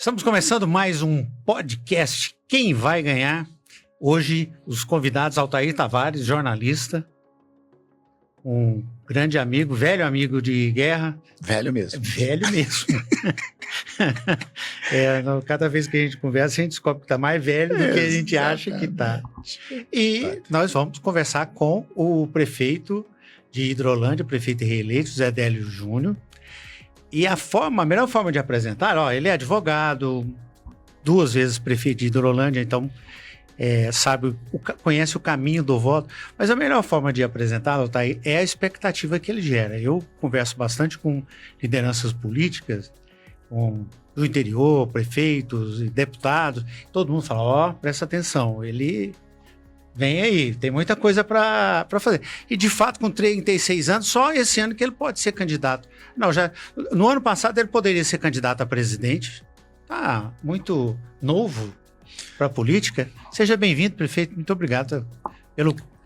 Estamos começando mais um podcast Quem Vai Ganhar? Hoje, os convidados, Altair Tavares, jornalista, um grande amigo, velho amigo de guerra. Velho mesmo. Velho mesmo. Cada vez que a gente conversa, a gente descobre que está mais velho do que a gente acha que está. E nós vamos conversar com o prefeito de Hidrolândia, prefeito reeleito, Zé Délio Júnior. E a melhor forma de apresentar, ele é advogado, 2 vezes prefeito de Hidrolândia, então conhece o caminho do voto. Mas a melhor forma de apresentá-lo, Altair, é a expectativa que ele gera. Eu converso bastante com lideranças políticas, do interior, prefeitos e deputados. Todo mundo fala, presta atenção, ele vem aí, tem muita coisa para fazer. E, de fato, com 36 anos, só esse ano que ele pode ser candidato. No ano passado ele poderia ser candidato a presidente. Tá muito novo para a política. Seja bem-vindo, prefeito. Muito obrigado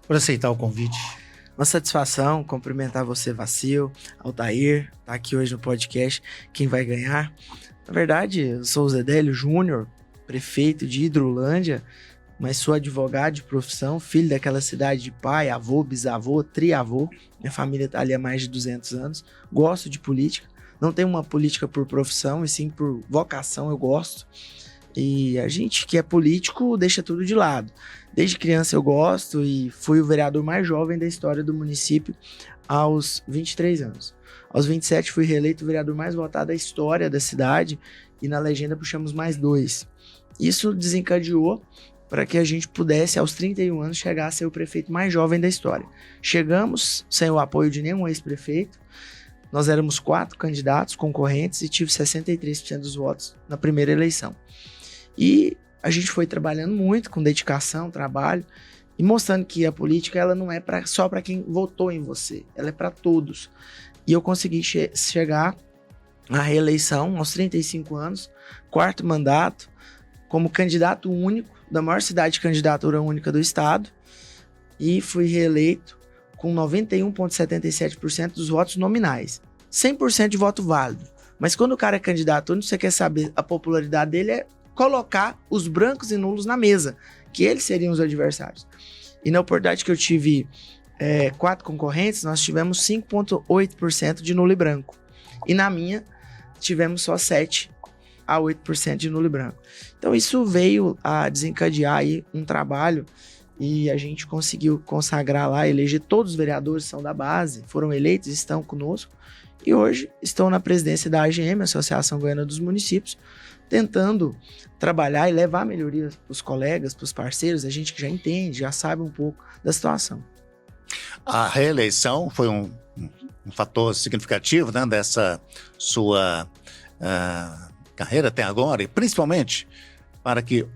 por aceitar o convite. Uma satisfação cumprimentar você, Vacil, Altair, tá aqui hoje no podcast Quem Vai Ganhar. Na verdade, eu sou o Zé Délio Júnior, prefeito de Hidrolândia, mas sou advogado de profissão, filho daquela cidade de pai, avô, bisavô, triavô. Minha família está ali há mais de 200 anos. Gosto de política. Não tenho uma política por profissão, e sim por vocação, eu gosto. E a gente que é político deixa tudo de lado. Desde criança eu gosto e fui o vereador mais jovem da história do município aos 23 anos. Aos 27 fui reeleito o vereador mais votado da história da cidade e na legenda puxamos mais 2. Isso desencadeou para que a gente pudesse, aos 31 anos, chegar a ser o prefeito mais jovem da história. Chegamos sem o apoio de nenhum ex-prefeito. Nós éramos 4 candidatos concorrentes e tive 63% dos votos na primeira eleição. E a gente foi trabalhando muito, com dedicação, trabalho, e mostrando que a política ela não é só para quem votou em você, ela é para todos. E eu consegui chegar à reeleição aos 35 anos, 4º mandato, como candidato único da maior cidade de candidatura única do estado, e fui reeleito com 91,77% dos votos nominais, 100% de voto válido. Mas quando o cara é candidato único, você quer saber a popularidade dele, é colocar os brancos e nulos na mesa, que eles seriam os adversários. E na oportunidade que eu tive 4 concorrentes, nós tivemos 5,8% de nulo e branco. E na minha, tivemos só 7 a 8% de nulo e branco. Então isso veio a desencadear aí um trabalho e a gente conseguiu consagrar lá, eleger todos os vereadores que são da base, foram eleitos, estão conosco e hoje estão na presidência da AGM, Associação Goiana dos Municípios, tentando trabalhar e levar melhorias para os colegas, para os parceiros, a gente que já entende, já sabe um pouco da situação. A reeleição foi um fator significativo, né, dessa sua carreira até agora, e principalmente para que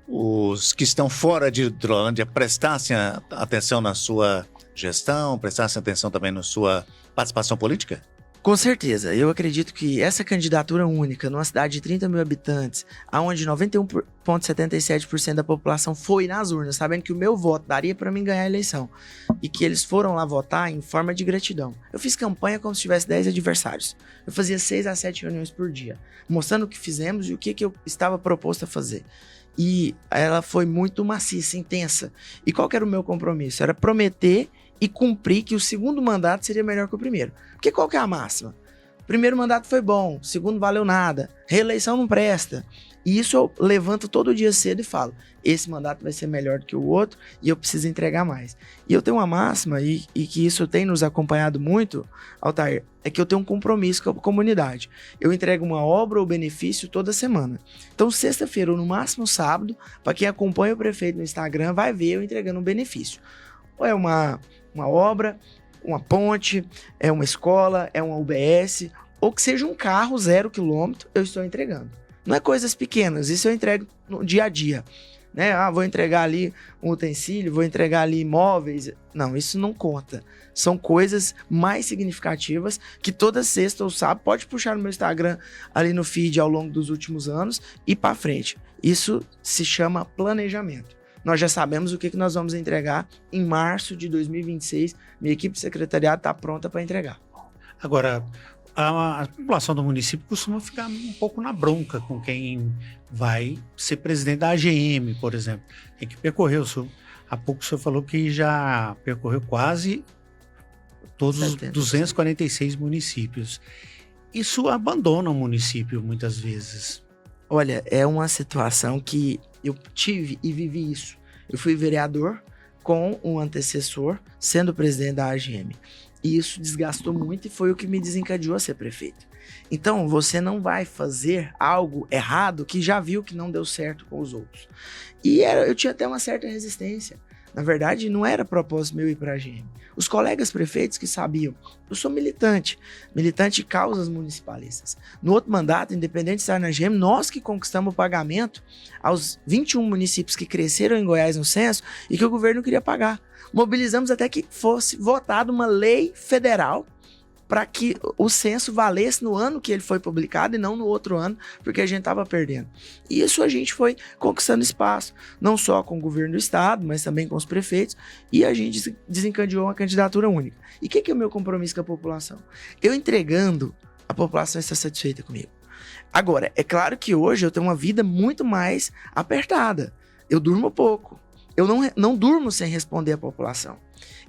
os que estão fora de Hidrolândia prestassem atenção na sua gestão, prestassem atenção também na sua participação política? Com certeza, eu acredito que essa candidatura única numa cidade de 30 mil habitantes, onde 91,77% da população foi nas urnas, sabendo que o meu voto daria para mim ganhar a eleição, e que eles foram lá votar em forma de gratidão. Eu fiz campanha como se tivesse 10 adversários. Eu fazia 6 a 7 reuniões por dia, mostrando o que fizemos e o que eu estava proposto a fazer. E ela foi muito maciça, intensa. E qual que era o meu compromisso? Era prometer e cumprir que o segundo mandato seria melhor que o primeiro. Porque qual que é a máxima? O primeiro mandato foi bom, o segundo valeu nada, reeleição não presta. E isso eu levanto todo dia cedo e falo, esse mandato vai ser melhor do que o outro e eu preciso entregar mais. E eu tenho uma máxima, e que isso tem nos acompanhado muito, Altair, é que eu tenho um compromisso com a comunidade. Eu entrego uma obra ou benefício toda semana. Então, sexta-feira ou no máximo sábado, para quem acompanha o prefeito no Instagram, vai ver eu entregando um benefício. Ou é uma obra, uma ponte, é uma escola, é uma UBS, ou que seja um carro 0 quilômetro, eu estou entregando. Não é coisas pequenas, isso eu entrego no dia a dia. Né? Vou entregar ali um utensílio, vou entregar ali imóveis. Não, isso não conta. São coisas mais significativas que toda sexta ou sábado pode puxar no meu Instagram, ali no feed ao longo dos últimos anos e para frente. Isso se chama planejamento. Nós já sabemos o que nós vamos entregar em março de 2026. Minha equipe de secretariado está pronta para entregar. Agora, a população do município costuma ficar um pouco na bronca com quem vai ser presidente da AGM, por exemplo. Tem que percorrer. Há pouco o senhor falou que já percorreu quase todos os 246 municípios. Isso abandona o município muitas vezes. Olha, é uma situação que eu tive e vivi isso. Eu fui vereador com um antecessor sendo presidente da AGM. E isso desgastou muito e foi o que me desencadeou a ser prefeito. Então, você não vai fazer algo errado que já viu que não deu certo com os outros. E eu tinha até uma certa resistência. Na verdade, não era propósito meu ir para a AGM. Os colegas prefeitos que sabiam. Eu sou militante de causas municipalistas. No outro mandato, independente de estar na AGM, nós que conquistamos o pagamento aos 21 municípios que cresceram em Goiás no censo e que o governo queria pagar. Mobilizamos até que fosse votada uma lei federal para que o censo valesse no ano que ele foi publicado e não no outro ano, porque a gente estava perdendo. E isso a gente foi conquistando espaço, não só com o governo do estado, mas também com os prefeitos, e a gente desencadeou uma candidatura única. E o que é o meu compromisso com a população? Eu entregando, a população está satisfeita comigo. Agora, é claro que hoje eu tenho uma vida muito mais apertada. Eu durmo pouco. Eu não durmo sem responder à população.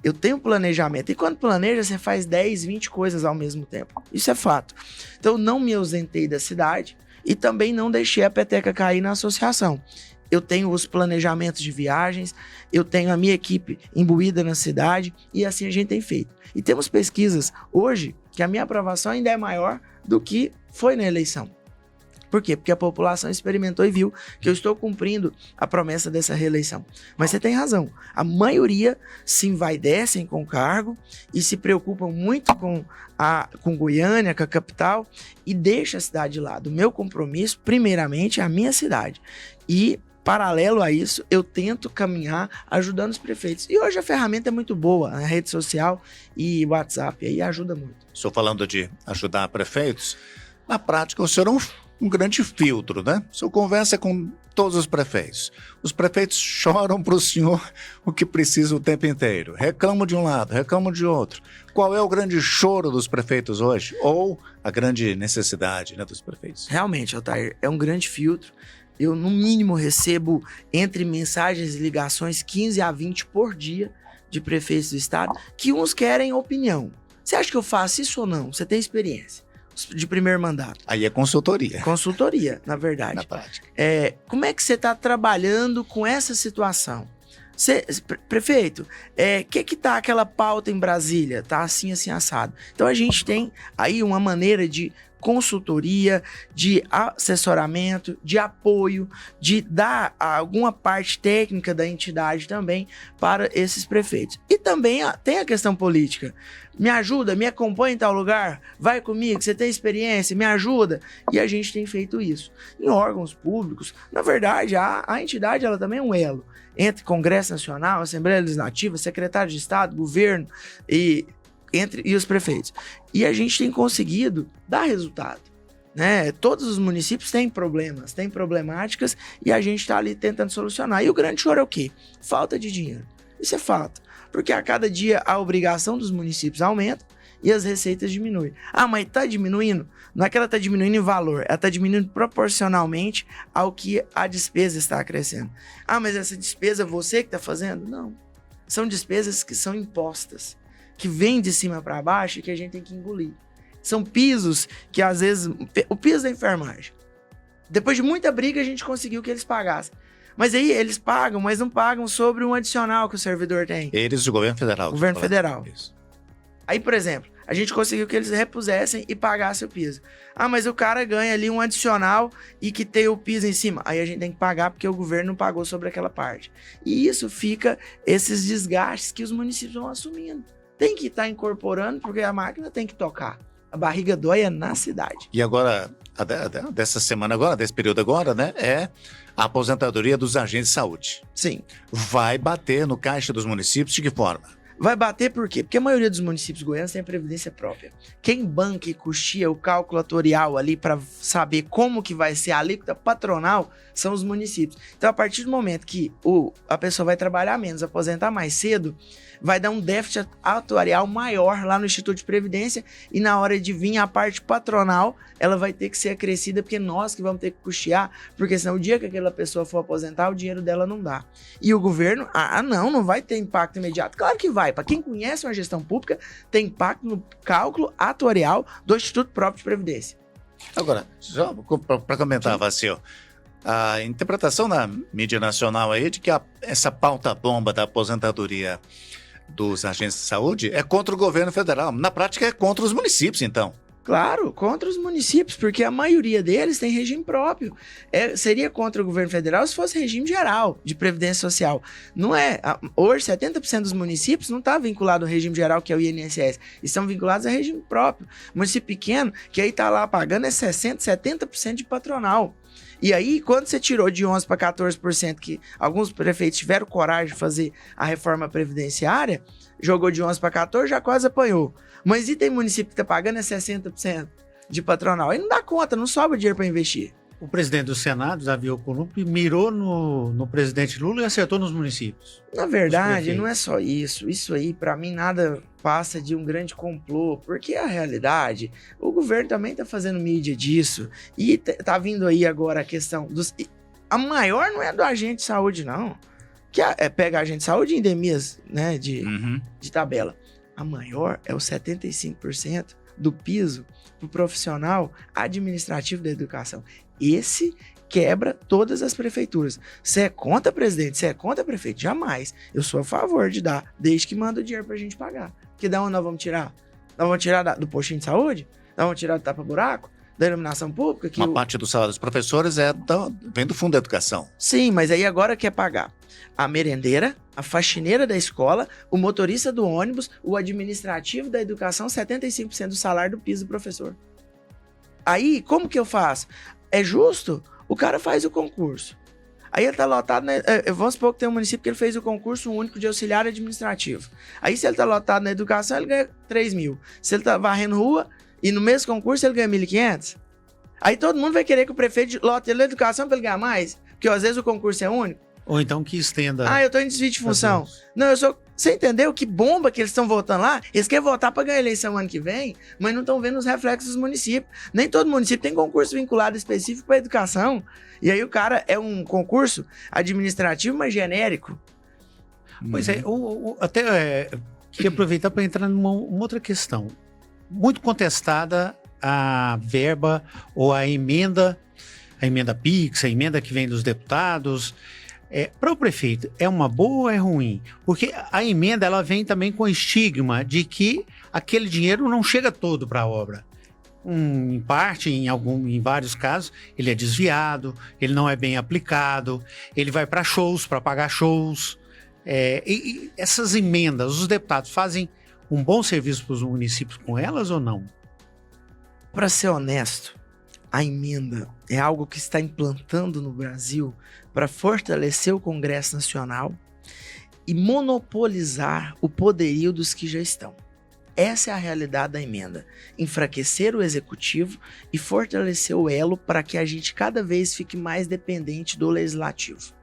Eu tenho planejamento. E quando planeja, você faz 10, 20 coisas ao mesmo tempo. Isso é fato. Então, eu não me ausentei da cidade e também não deixei a peteca cair na associação. Eu tenho os planejamentos de viagens, eu tenho a minha equipe imbuída na cidade e assim a gente tem feito. E temos pesquisas hoje que a minha aprovação ainda é maior do que foi na eleição. Por quê? Porque a população experimentou e viu que eu estou cumprindo a promessa dessa reeleição. Mas você tem razão. A maioria se envaidecem com o cargo e se preocupam muito com Goiânia, com a capital, e deixa a cidade de lado. O meu compromisso, primeiramente, é a minha cidade. E, paralelo a isso, eu tento caminhar ajudando os prefeitos. E hoje a ferramenta é muito boa, a rede social e o WhatsApp, aí ajuda muito. Estou falando de ajudar prefeitos. Na prática, o senhor é um grande filtro, né? O senhor conversa com todos os prefeitos. Os prefeitos choram para o senhor o que precisa o tempo inteiro. Reclamam de um lado, reclamam de outro. Qual é o grande choro dos prefeitos hoje? Ou a grande necessidade, né, dos prefeitos? Realmente, Altair, é um grande filtro. Eu, no mínimo, recebo entre mensagens e ligações 15 a 20 por dia de prefeitos do estado que uns querem opinião. Você acha que eu faço isso ou não? Você tem experiência de primeiro mandato. Aí é consultoria. Consultoria, na verdade. Na prática. Como é que você está trabalhando com essa situação? Prefeito, que tá aquela pauta em Brasília? Tá assim, assim, assado. Então a gente tem aí uma maneira de consultoria, de assessoramento, de apoio, de dar alguma parte técnica da entidade também para esses prefeitos. E também tem a questão política. Me ajuda, me acompanha em tal lugar, vai comigo, você tem experiência, me ajuda. E a gente tem feito isso. Em órgãos públicos, na verdade, a entidade ela também é um elo entre Congresso Nacional, Assembleia Legislativa, Secretário de Estado, Governo e os prefeitos. E a gente tem conseguido dar resultado, né? Todos os municípios têm problemas, têm problemáticas e a gente está ali tentando solucionar. E o grande choro é o quê? Falta de dinheiro. Isso é fato. Porque a cada dia a obrigação dos municípios aumenta e as receitas diminuem. Mas está diminuindo? Não é que ela está diminuindo em valor, ela está diminuindo proporcionalmente ao que a despesa está crescendo. Mas essa despesa você que está fazendo? Não. São despesas que são impostas, que vem de cima para baixo e que a gente tem que engolir. São pisos que às vezes... O piso da enfermagem. Depois de muita briga a gente conseguiu que eles pagassem. Mas aí eles pagam, mas não pagam sobre um adicional que o servidor tem. Eles do governo federal. Governo federal. Isso. Aí, por exemplo, a gente conseguiu que eles repusessem e pagassem o piso. Mas o cara ganha ali um adicional e que tem o piso em cima. Aí a gente tem que pagar porque o governo não pagou sobre aquela parte. E isso fica esses desgastes que os municípios vão assumindo. Tem que estar incorporando porque a máquina tem que tocar. A barriga dói na cidade. E agora, dessa semana agora, desse período agora, né, é a aposentadoria dos agentes de saúde. Sim. Vai bater no caixa dos municípios de que forma? Vai bater por quê? Porque a maioria dos municípios goianos tem previdência própria. Quem banca e custeia o cálculo atuarial ali para saber como que vai ser a alíquota patronal são os municípios. Então, a partir do momento que a pessoa vai trabalhar menos, aposentar mais cedo, vai dar um déficit atuarial maior lá no Instituto de Previdência e na hora de vir a parte patronal, ela vai ter que ser acrescida porque nós que vamos ter que custear, porque senão o dia que aquela pessoa for aposentar, o dinheiro dela não dá. E o governo, não vai ter impacto imediato. Claro que vai. Para quem conhece uma gestão pública, tem impacto no cálculo atuarial do Instituto próprio de Previdência. Agora, só para comentar, Vacil, a interpretação na mídia nacional aí de que essa pauta-bomba da aposentadoria dos agentes de saúde é contra o governo federal. Na prática, é contra os municípios, então. Claro, contra os municípios, porque a maioria deles tem regime próprio. Seria contra o governo federal se fosse regime geral de previdência social. Não é. Hoje, 70% dos municípios não está vinculado ao regime geral, que é o INSS. Estão vinculados a regime próprio. Município pequeno, que aí está lá pagando, é 60%, 70% de patronal. E aí, quando você tirou de 11% para 14%, que alguns prefeitos tiveram coragem de fazer a reforma previdenciária, jogou de 11% para 14%, já quase apanhou. Mas e tem município que está pagando 60% de patronal? Aí não dá conta, não sobra dinheiro para investir. O presidente do Senado, Davi Alcolumbre, mirou no presidente Lula e acertou nos municípios. Na verdade, não é só isso. Isso aí, para mim, nada passa de um grande complô, porque a realidade, o governo também tá fazendo mídia disso, e tá vindo aí agora a questão dos... A maior não é do agente de saúde, não. Que pega agente de saúde e endemias, né, de tabela. A maior é os 75% do piso pro profissional administrativo da educação. Esse quebra todas as prefeituras. Você é contra, presidente? Você é contra, prefeito? Jamais. Eu sou a favor de dar, desde que manda o dinheiro pra gente pagar. Porque da onde nós vamos tirar? Nós vamos tirar do postinho de saúde? Nós vamos tirar do tapa-buraco? Da iluminação pública? Uma parte do salário dos professores vem do Fundo da Educação. Sim, mas aí agora quer pagar a merendeira, a faxineira da escola, o motorista do ônibus, o administrativo da educação, 75% do salário do piso do professor. Aí, como que eu faço? É justo? O cara faz o concurso. Aí ele tá lotado, né? Vamos supor que tem um município que ele fez o concurso único de auxiliar administrativo. Aí se ele tá lotado na educação, ele ganha 3 mil. Se ele tá varrendo rua e no mesmo concurso ele ganha 1.500. Aí todo mundo vai querer que o prefeito lote ele na educação pra ele ganhar mais, porque às vezes o concurso é único. Ou então que estenda... eu tô em desvio de função. Não, Você entendeu que bomba que eles estão votando lá? Eles querem votar para ganhar a eleição ano que vem, mas não estão vendo os reflexos dos municípios. Nem todo município tem concurso vinculado específico para educação. E aí o cara é um concurso administrativo, mas genérico. Pois é, queria aproveitar para entrar numa outra questão. Muito contestada a verba ou a emenda PIX, a emenda que vem dos deputados. Para o prefeito, é uma boa ou é ruim? Porque a emenda ela vem também com o estigma de que aquele dinheiro não chega todo para a obra. Em parte, em vários casos, ele é desviado, ele não é bem aplicado, ele vai para shows, para pagar shows. E essas emendas, os deputados fazem um bom serviço para os municípios com elas ou não? Para ser honesto, a emenda é algo que está implantando no Brasil para fortalecer o Congresso Nacional e monopolizar o poderio dos que já estão. Essa é a realidade da emenda. Enfraquecer o executivo e fortalecer o elo para que a gente cada vez fique mais dependente do legislativo.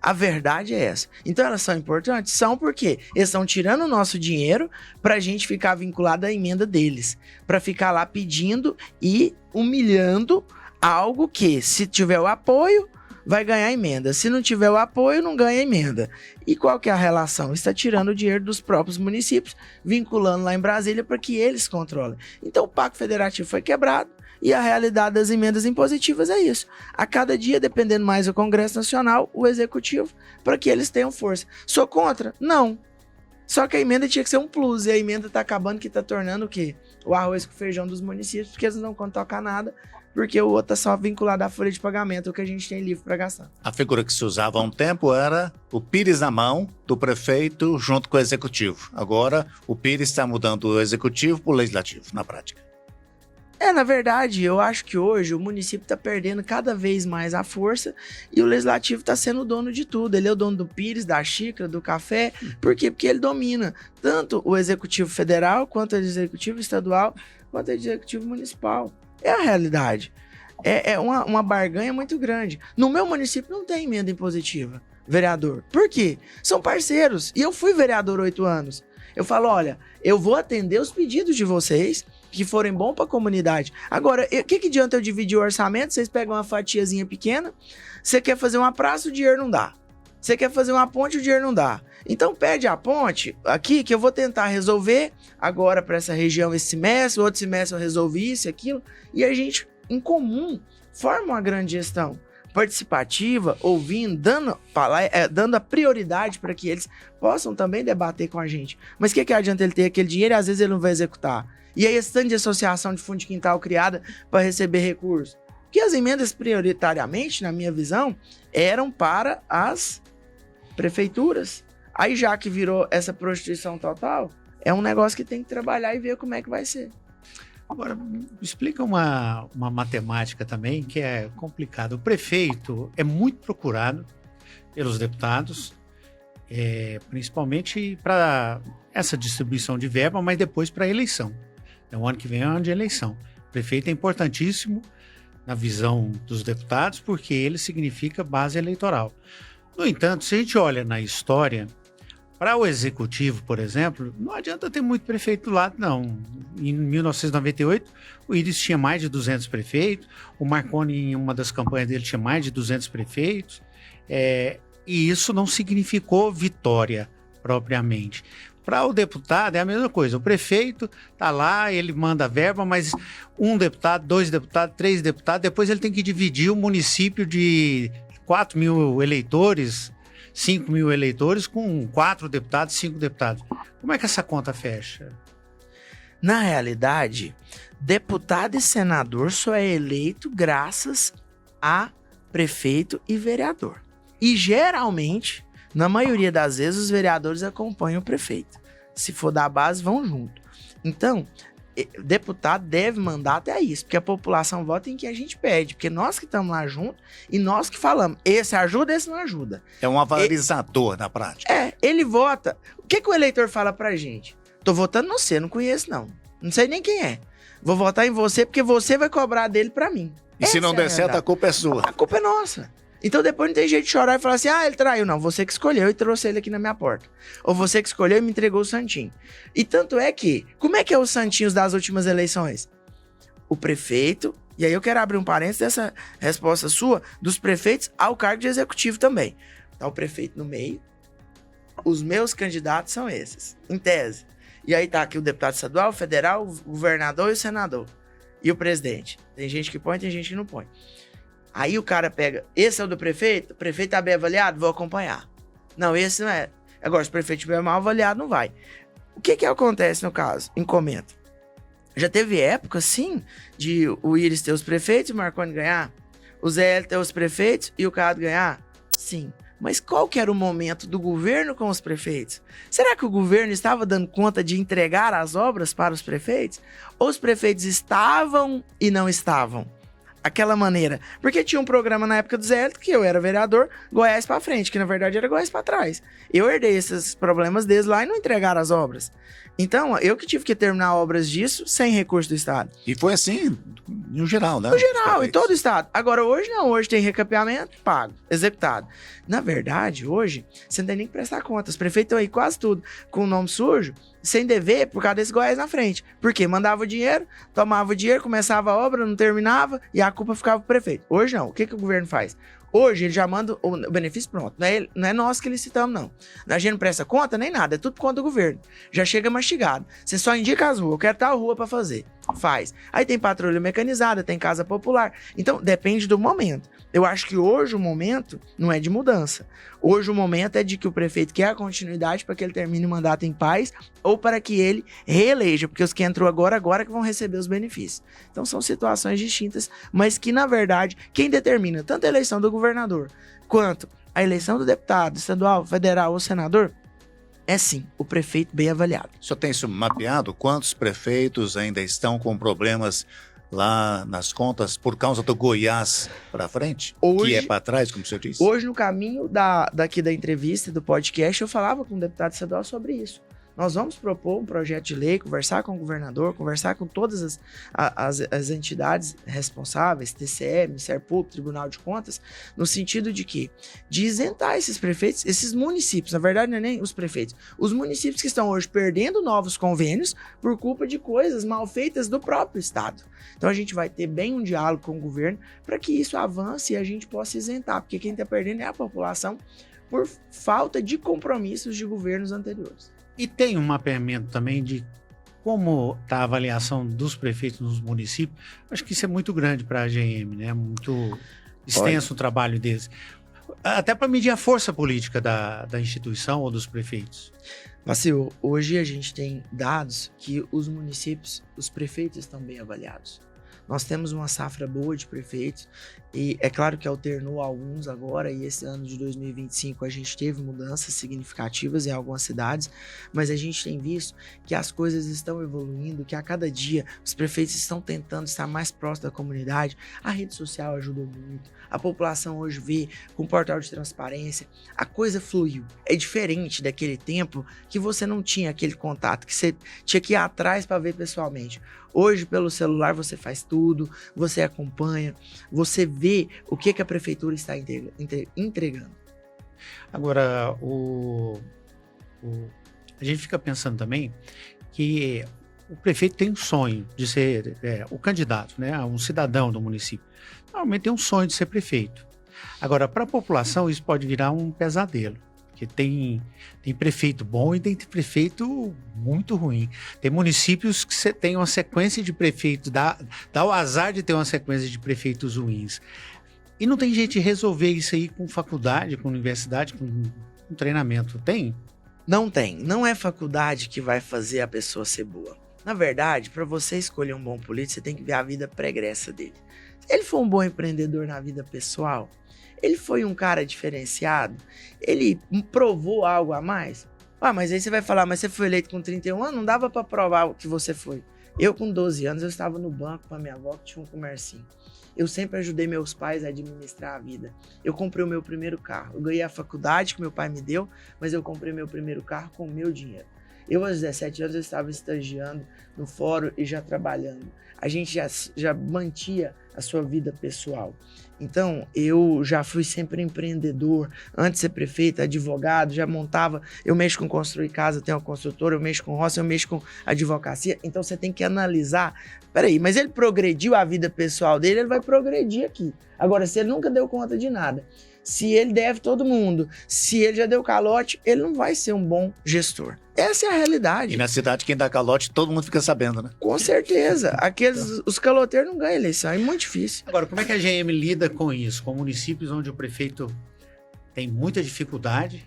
A verdade é essa. Então elas são importantes? São porque eles estão tirando o nosso dinheiro para a gente ficar vinculado à emenda deles. Para ficar lá pedindo e humilhando algo que, se tiver o apoio, vai ganhar emenda. Se não tiver o apoio, não ganha emenda. E qual que é a relação? Está tirando o dinheiro dos próprios municípios, vinculando lá em Brasília para que eles controlem. Então o Pacto Federativo foi quebrado. E a realidade das emendas impositivas é isso. A cada dia, dependendo mais do Congresso Nacional, o Executivo, para que eles tenham força. Sou contra? Não. Só que a emenda tinha que ser um plus, e a emenda está acabando, que está tornando o quê? O arroz com feijão dos municípios, porque eles não vão tocar nada, porque o outro está só vinculado à folha de pagamento, o que a gente tem livre para gastar. A figura que se usava há um tempo era o pires na mão do prefeito junto com o executivo. Agora, o pires está mudando o executivo para o legislativo, na prática. Na verdade, eu acho que hoje o município está perdendo cada vez mais a força e o legislativo está sendo o dono de tudo. Ele é o dono do pires, da xícara, do café. Por quê? Porque ele domina tanto o executivo federal, quanto o executivo estadual, quanto o executivo municipal. É a realidade. É uma barganha muito grande. No meu município não tem emenda impositiva, vereador. Por quê? São parceiros. E eu fui vereador 8 anos. Eu falo, olha, eu vou atender os pedidos de vocês que forem bons para a comunidade. Agora, o que adianta eu dividir o orçamento? Vocês pegam uma fatiazinha pequena, você quer fazer uma praça, o dinheiro não dá. Você quer fazer uma ponte, o dinheiro não dá. Então pede a ponte aqui que eu vou tentar resolver agora para essa região esse semestre, outro semestre eu resolvi isso e aquilo, e a gente, em comum, forma uma grande gestão participativa, ouvindo, dando a prioridade para que eles possam também debater com a gente. Mas o que adianta ele ter aquele dinheiro e às vezes ele não vai executar? E aí esse tanto de associação de fundo de quintal criada para receber recursos? Porque as emendas prioritariamente, na minha visão, eram para as prefeituras. Aí já que virou essa prostituição total, é um negócio que tem que trabalhar e ver como é que vai ser. Agora, explica uma matemática também que é complicada. O prefeito é muito procurado pelos deputados, principalmente para essa distribuição de verba, mas depois para a eleição. Então, o ano que vem é ano de eleição. O prefeito é importantíssimo na visão dos deputados porque ele significa base eleitoral. No entanto, se a gente olha na história, para o executivo, por exemplo, não adianta ter muito prefeito do lado, não. Em 1998, o Íris tinha mais de 200 prefeitos, o Marconi, em uma das campanhas dele, tinha mais de 200 prefeitos, e isso não significou vitória propriamente. Para o deputado é a mesma coisa, o prefeito está lá, ele manda verba, mas um deputado, 2 deputados, 3 deputados, depois ele tem que dividir o município de 4 mil eleitores, 5 mil eleitores com 4 deputados, 5 deputados. Como é que essa conta fecha? Na realidade, deputado e senador só é eleito graças a prefeito e vereador. E geralmente, na maioria das vezes, os vereadores acompanham o prefeito. Se for da base, vão junto. Então, deputado deve mandar até isso, porque a população vota em quem a gente pede, porque nós que estamos lá junto e nós que falamos, esse ajuda, esse não ajuda. É um avalizador na prática. Ele vota. O que o eleitor fala pra gente? Tô votando no você, não conheço não. Não sei nem quem é. Vou votar em você porque você vai cobrar dele pra mim. E se não der certo, a culpa é sua. A culpa é nossa. Então depois não tem jeito de chorar e falar assim, ele traiu. Não, você que escolheu e trouxe ele aqui na minha porta. Ou você que escolheu e me entregou o santinho. E tanto é que, como é que é os santinhos das últimas eleições? O prefeito, e aí eu quero abrir um parênteses dessa resposta sua, dos prefeitos ao cargo de executivo também. Tá o prefeito no meio, os meus candidatos são esses, em tese. E aí tá aqui o deputado estadual, o federal, o governador e o senador. E o presidente. Tem gente que põe, tem gente que não põe. Aí o cara pega, esse é o do prefeito? O prefeito tá bem avaliado? Vou acompanhar. Não, esse não é. Agora, se o prefeito estiver mal avaliado, não vai. O que acontece no caso? Em comenta. Já teve época, sim, de o Íris ter os prefeitos e o Marconi ganhar? O Zé ter os prefeitos e o Cado ganhar? Sim. Mas qual que era o momento do governo com os prefeitos? Será que o governo estava dando conta de entregar as obras para os prefeitos? Ou os prefeitos estavam e não estavam? Aquela maneira. Porque tinha um programa na época do Zé, que eu era vereador, Goiás pra frente, que na verdade era Goiás pra trás. Eu herdei esses problemas deles lá e não entregaram as obras. Então, eu que tive que terminar obras disso sem recurso do Estado. E foi assim, no geral, né? No geral, em todo o Estado. Agora, hoje não. Hoje tem recapeamento, pago, executado. Na verdade, hoje, você não tem nem que prestar conta. Os prefeitos estão aí quase tudo com o nome sujo, sem dever, por causa desse Goiás na frente. Por quê? Mandava o dinheiro, tomava o dinheiro, começava a obra, não terminava e a culpa ficava pro prefeito. Hoje não. O que o governo faz? Hoje ele já manda o benefício pronto. Não é nós que licitamos, não. A gente não presta conta nem nada, é tudo por conta do governo. Já chega mastigado. Você só indica as ruas, eu quero tal rua pra fazer. Faz. Aí tem patrulha mecanizada, tem casa popular. Então depende do momento. Eu acho que hoje o momento não é de mudança. Hoje o momento é de que o prefeito quer a continuidade para que ele termine o mandato em paz ou para que ele reeleja, porque os que entrou agora que vão receber os benefícios. Então são situações distintas, mas que na verdade quem determina tanto a eleição do governador quanto a eleição do deputado estadual, federal ou senador é sim o prefeito bem avaliado. O senhor tem isso mapeado? Quantos prefeitos ainda estão com problemas lá nas contas por causa do Goiás para frente? Hoje- que é para trás, como o senhor disse? Hoje, no caminho daqui da entrevista, do podcast, eu falava com o deputado estadual sobre isso. Nós vamos propor um projeto de lei, conversar com o governador, conversar com todas as entidades responsáveis, TCE, Ministério Público, Tribunal de Contas, no sentido de que de isentar esses prefeitos, esses municípios, na verdade não é nem os prefeitos, os municípios que estão hoje perdendo novos convênios por culpa de coisas mal feitas do próprio Estado. Então a gente vai ter bem um diálogo com o governo para que isso avance e a gente possa isentar, porque quem está perdendo é a população por falta de compromissos de governos anteriores. E tem um mapeamento também de como está a avaliação dos prefeitos nos municípios. Acho que isso é muito grande para a AGM, né? Muito extenso o trabalho deles. Até para medir a força política da instituição ou dos prefeitos. Vacil, hoje a gente tem dados que os municípios, os prefeitos estão bem avaliados. Nós temos uma safra boa de prefeitos e é claro que alternou alguns agora e esse ano de 2025 a gente teve mudanças significativas em algumas cidades, mas a gente tem visto que as coisas estão evoluindo, que a cada dia os prefeitos estão tentando estar mais próximos da comunidade, a rede social ajudou muito, a população hoje vê com o portal de transparência, a coisa fluiu. É diferente daquele tempo que você não tinha aquele contato, que você tinha que ir atrás para ver pessoalmente. Hoje, pelo celular, você faz tudo, você acompanha, você vê o que a prefeitura está entregando. Agora, a gente fica pensando também que o prefeito tem um sonho de ser o candidato, né? Um cidadão do município. Normalmente tem um sonho de ser prefeito. Agora, para a população, isso pode virar um pesadelo. Porque tem prefeito bom e tem prefeito muito ruim. Tem municípios que você tem uma sequência de prefeitos, dá o azar de ter uma sequência de prefeitos ruins. E não tem jeito de resolver isso aí com faculdade, com universidade, com treinamento. Tem? Não tem. Não é faculdade que vai fazer a pessoa ser boa. Na verdade, para você escolher um bom político, você tem que ver a vida pregressa dele. Se ele for um bom empreendedor na vida pessoal, ele foi um cara diferenciado, ele provou algo a mais. Mas aí você vai falar, mas você foi eleito com 31 anos, não dava para provar o que você foi. Eu com 12 anos, eu estava no banco com a minha avó que tinha um comercinho. Eu sempre ajudei meus pais a administrar a vida. Eu comprei o meu primeiro carro. Eu ganhei a faculdade que meu pai me deu, mas eu comprei meu primeiro carro com o meu dinheiro. Eu, aos 17 anos, eu estava estagiando no fórum e já trabalhando. A gente já mantinha a sua vida pessoal. Então, eu já fui sempre empreendedor. Antes de ser prefeito, advogado, já montava. Eu mexo com construir casa, tenho uma construtora, eu mexo com roça, eu mexo com advocacia. Então, você tem que analisar. Peraí, mas ele progrediu a vida pessoal dele, ele vai progredir aqui. Agora, se ele nunca deu conta de nada, se ele deve todo mundo, se ele já deu calote, ele não vai ser um bom gestor. Essa é a realidade. E na cidade, quem dá calote, todo mundo fica sabendo, né? Com certeza. Os caloteiros não ganham eleição, é muito difícil. Agora, como é que a GM lida com isso? Com municípios onde o prefeito tem muita dificuldade?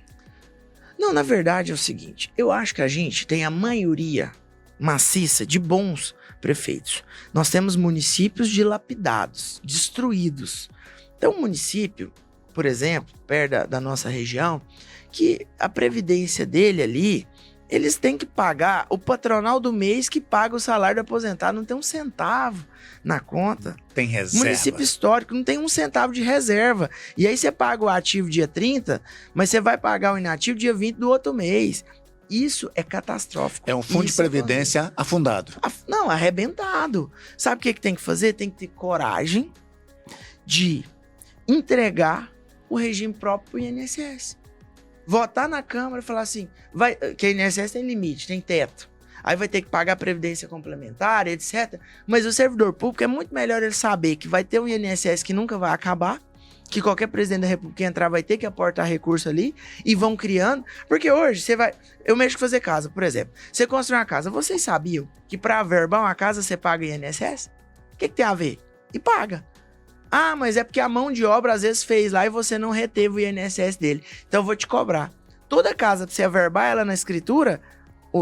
Não, na verdade é o seguinte, eu acho que a gente tem a maioria maciça de bons prefeitos. Nós temos municípios dilapidados, destruídos. Então, o município, por exemplo, perto da nossa região, que a previdência dele ali, eles têm que pagar o patronal do mês que paga o salário do aposentado, não tem um centavo na conta. Tem reserva. Município histórico, não tem um centavo de reserva. E aí você paga o ativo dia 30, mas você vai pagar o inativo dia 20 do outro mês. Isso é catastrófico. É um fundo de previdência afundado. Não, arrebentado. Sabe o que tem que fazer? Tem que ter coragem de entregar o regime próprio para o INSS. Votar na Câmara e falar assim, que a INSS tem limite, tem teto. Aí vai ter que pagar a previdência complementar, etc. Mas o servidor público é muito melhor ele saber que vai ter um INSS que nunca vai acabar, que qualquer presidente da República que entrar vai ter que aportar recurso ali e vão criando. Porque hoje eu mexo com fazer casa, por exemplo. Você constrói uma casa, vocês sabiam que para averbar uma casa você paga INSS? O que tem a ver? E paga. Ah, mas é porque a mão de obra às vezes fez lá e você não reteve o INSS dele. Então eu vou te cobrar. Toda casa, pra você averbar ela na escritura,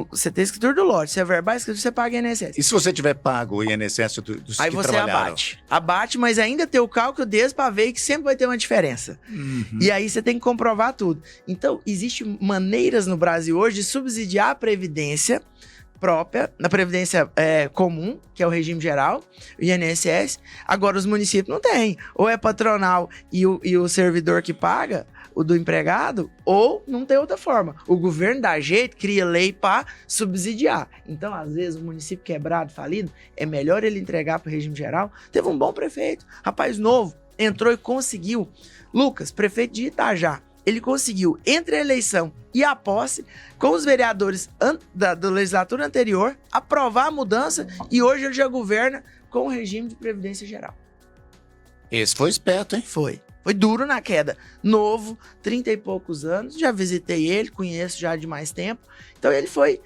você tem a escritura do lote. Se averbar a escritura, você paga INSS. E se você tiver pago o INSS dos aí que você trabalharam? Abate, mas ainda tem o cálculo deles pra ver que sempre vai ter uma diferença. Uhum. E aí você tem que comprovar tudo. Então, existem maneiras no Brasil hoje de subsidiar a previdência própria, na Previdência comum, que é o regime geral, o INSS. Agora, os municípios não têm. Ou é patronal e o servidor que paga, o do empregado, ou não tem outra forma. O governo dá jeito, cria lei para subsidiar. Então, às vezes, o município quebrado, falido, é melhor ele entregar para o regime geral. Teve um bom prefeito, rapaz novo, entrou e conseguiu. Lucas, prefeito de Itajá, ele conseguiu, entre a eleição e a posse, com os vereadores da legislatura anterior, aprovar a mudança e hoje ele já governa com o regime de Previdência Geral. Esse foi esperto, hein? Foi duro na queda. Novo, 30 e poucos anos, já visitei ele, conheço já de mais tempo. Então ele foi,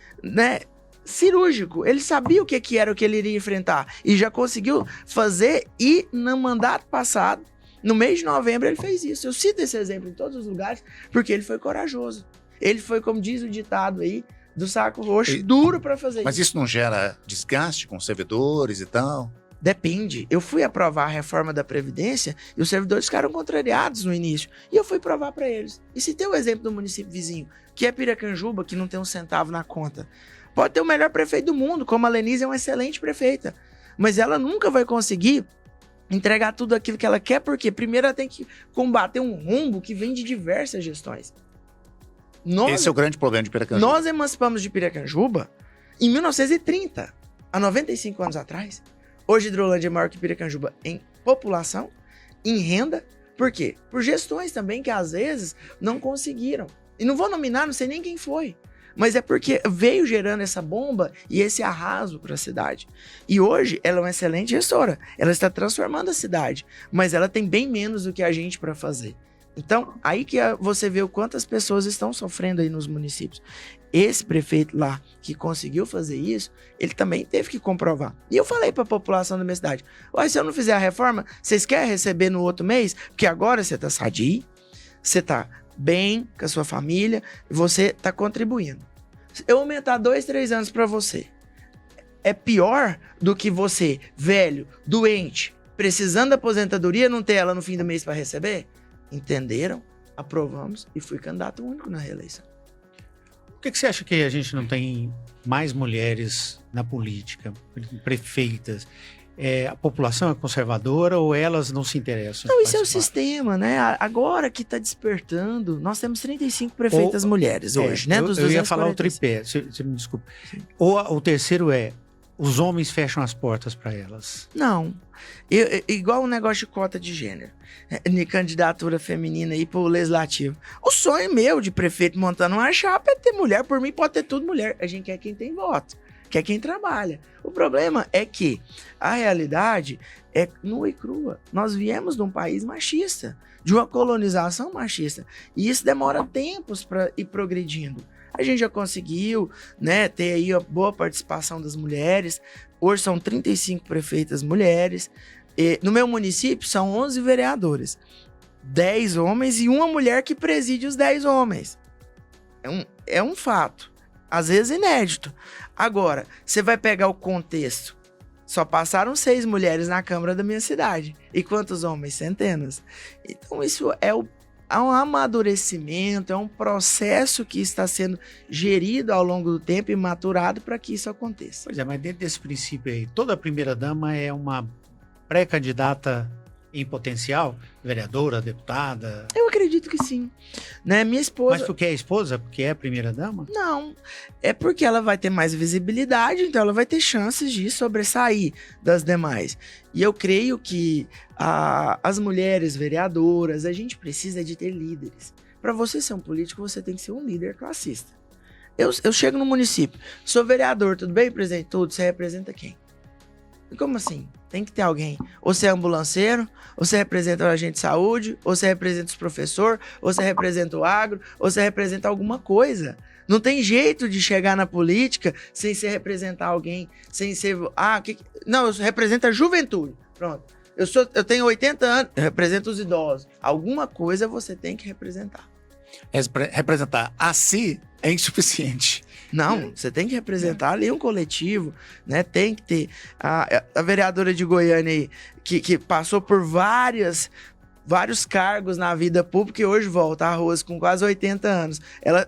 cirúrgico. Ele sabia o que era o que ele iria enfrentar e já conseguiu fazer, e no mandato passado, no mês de novembro, ele fez isso. Eu cito esse exemplo em todos os lugares, porque ele foi corajoso. Ele foi, como diz o ditado aí, do saco roxo, duro para fazer isso. Mas isso não gera desgaste com os servidores e tal? Depende. Eu fui aprovar a reforma da Previdência e os servidores ficaram contrariados no início. E eu fui provar para eles. E se tem o exemplo do município vizinho, que é Piracanjuba, que não tem um centavo na conta. Pode ter o melhor prefeito do mundo, como a Lenise é uma excelente prefeita. Mas ela nunca vai conseguir entregar tudo aquilo que ela quer, porque primeiro ela tem que combater um rombo que vem de diversas gestões. Esse é o grande problema de Piracanjuba. Nós emancipamos de Piracanjuba em 1930, há 95 anos atrás. Hoje Hidrolândia é maior que Piracanjuba em população, em renda. Por quê? Por gestões também que às vezes não conseguiram. E não vou nominar, não sei nem quem foi. Mas é porque veio gerando essa bomba e esse arraso para a cidade. E hoje ela é uma excelente gestora. Ela está transformando a cidade, mas ela tem bem menos do que a gente para fazer. Então, aí que você vê o quanto as pessoas estão sofrendo aí nos municípios. Esse prefeito lá que conseguiu fazer isso, ele também teve que comprovar. E eu falei para a população da minha cidade: olha, se eu não fizer a reforma, vocês querem receber no outro mês? Porque agora você está sadio, você está bem com a sua família, você está contribuindo. Eu aumentar 2, 3 anos para você, é pior do que você, velho, doente, precisando da aposentadoria, não ter ela no fim do mês para receber? Entenderam? Aprovamos e fui candidato único na reeleição. Por que você acha que a gente não tem mais mulheres na política, prefeitas? A população é conservadora ou elas não se interessam? Não, isso é o sistema, né? Agora que está despertando, nós temos 35 prefeitas mulheres hoje, né? Eu ia falar o tripé, você me desculpa. Ou o terceiro os homens fecham as portas para elas. Não. Igual o negócio de cota de gênero, de candidatura feminina aí pro legislativo. O sonho meu de prefeito montando uma chapa é ter mulher. Por mim pode ter tudo mulher. A gente quer quem tem voto, quer quem trabalha. O problema é que a realidade é nua e crua. Nós viemos de um país machista, de uma colonização machista. E isso demora tempos para ir progredindo. A gente já conseguiu, né, ter aí a boa participação das mulheres. Hoje são 35 prefeitas mulheres. No meu município são 11 vereadores. 10 homens e uma mulher que preside os 10 homens. É um fato. Às vezes inédito. Agora, você vai pegar o contexto. Só passaram 6 mulheres na Câmara da minha cidade. E quantos homens? Centenas. Então isso é um amadurecimento, é um processo que está sendo gerido ao longo do tempo e maturado para que isso aconteça. Pois é, mas dentro desse princípio aí, toda primeira-dama é uma pré-candidata em potencial? Vereadora, deputada? Eu acredito que sim. Né? Minha esposa... Mas porque é esposa? Porque é primeira-dama? Não, é porque ela vai ter mais visibilidade, então ela vai ter chances de sobressair das demais. E eu creio que as mulheres vereadoras, a gente precisa de ter líderes. Para você ser um político, você tem que ser um líder classista. Eu chego no município, sou vereador, tudo bem, presidente? Tudo, você representa quem? Como assim? Tem que ter alguém. Ou você é ambulanceiro, ou você representa o agente de saúde, ou você representa os professores, ou você representa o agro, ou você representa alguma coisa. Não tem jeito de chegar na política sem ser representar alguém, sem ser... Não, eu represento a juventude. Pronto. Eu tenho 80 anos, eu represento os idosos. Alguma coisa você tem que representar. Representar a si é insuficiente. Não, você tem que representar ali um coletivo, né? Tem que ter a vereadora de Goiânia aí, que passou por várias vários cargos na vida pública e hoje volta a Rose com quase 80 anos.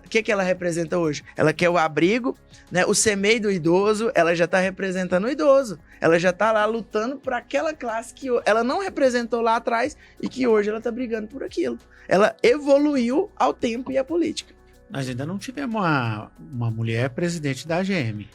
O que ela representa hoje? Ela quer o abrigo, né? O CMEI do idoso, ela já está representando o idoso. Ela já está lá lutando por aquela classe que ela não representou lá atrás e que hoje ela está brigando por aquilo. Ela evoluiu ao tempo e à política. Nós ainda não tivemos uma mulher presidente da AGM.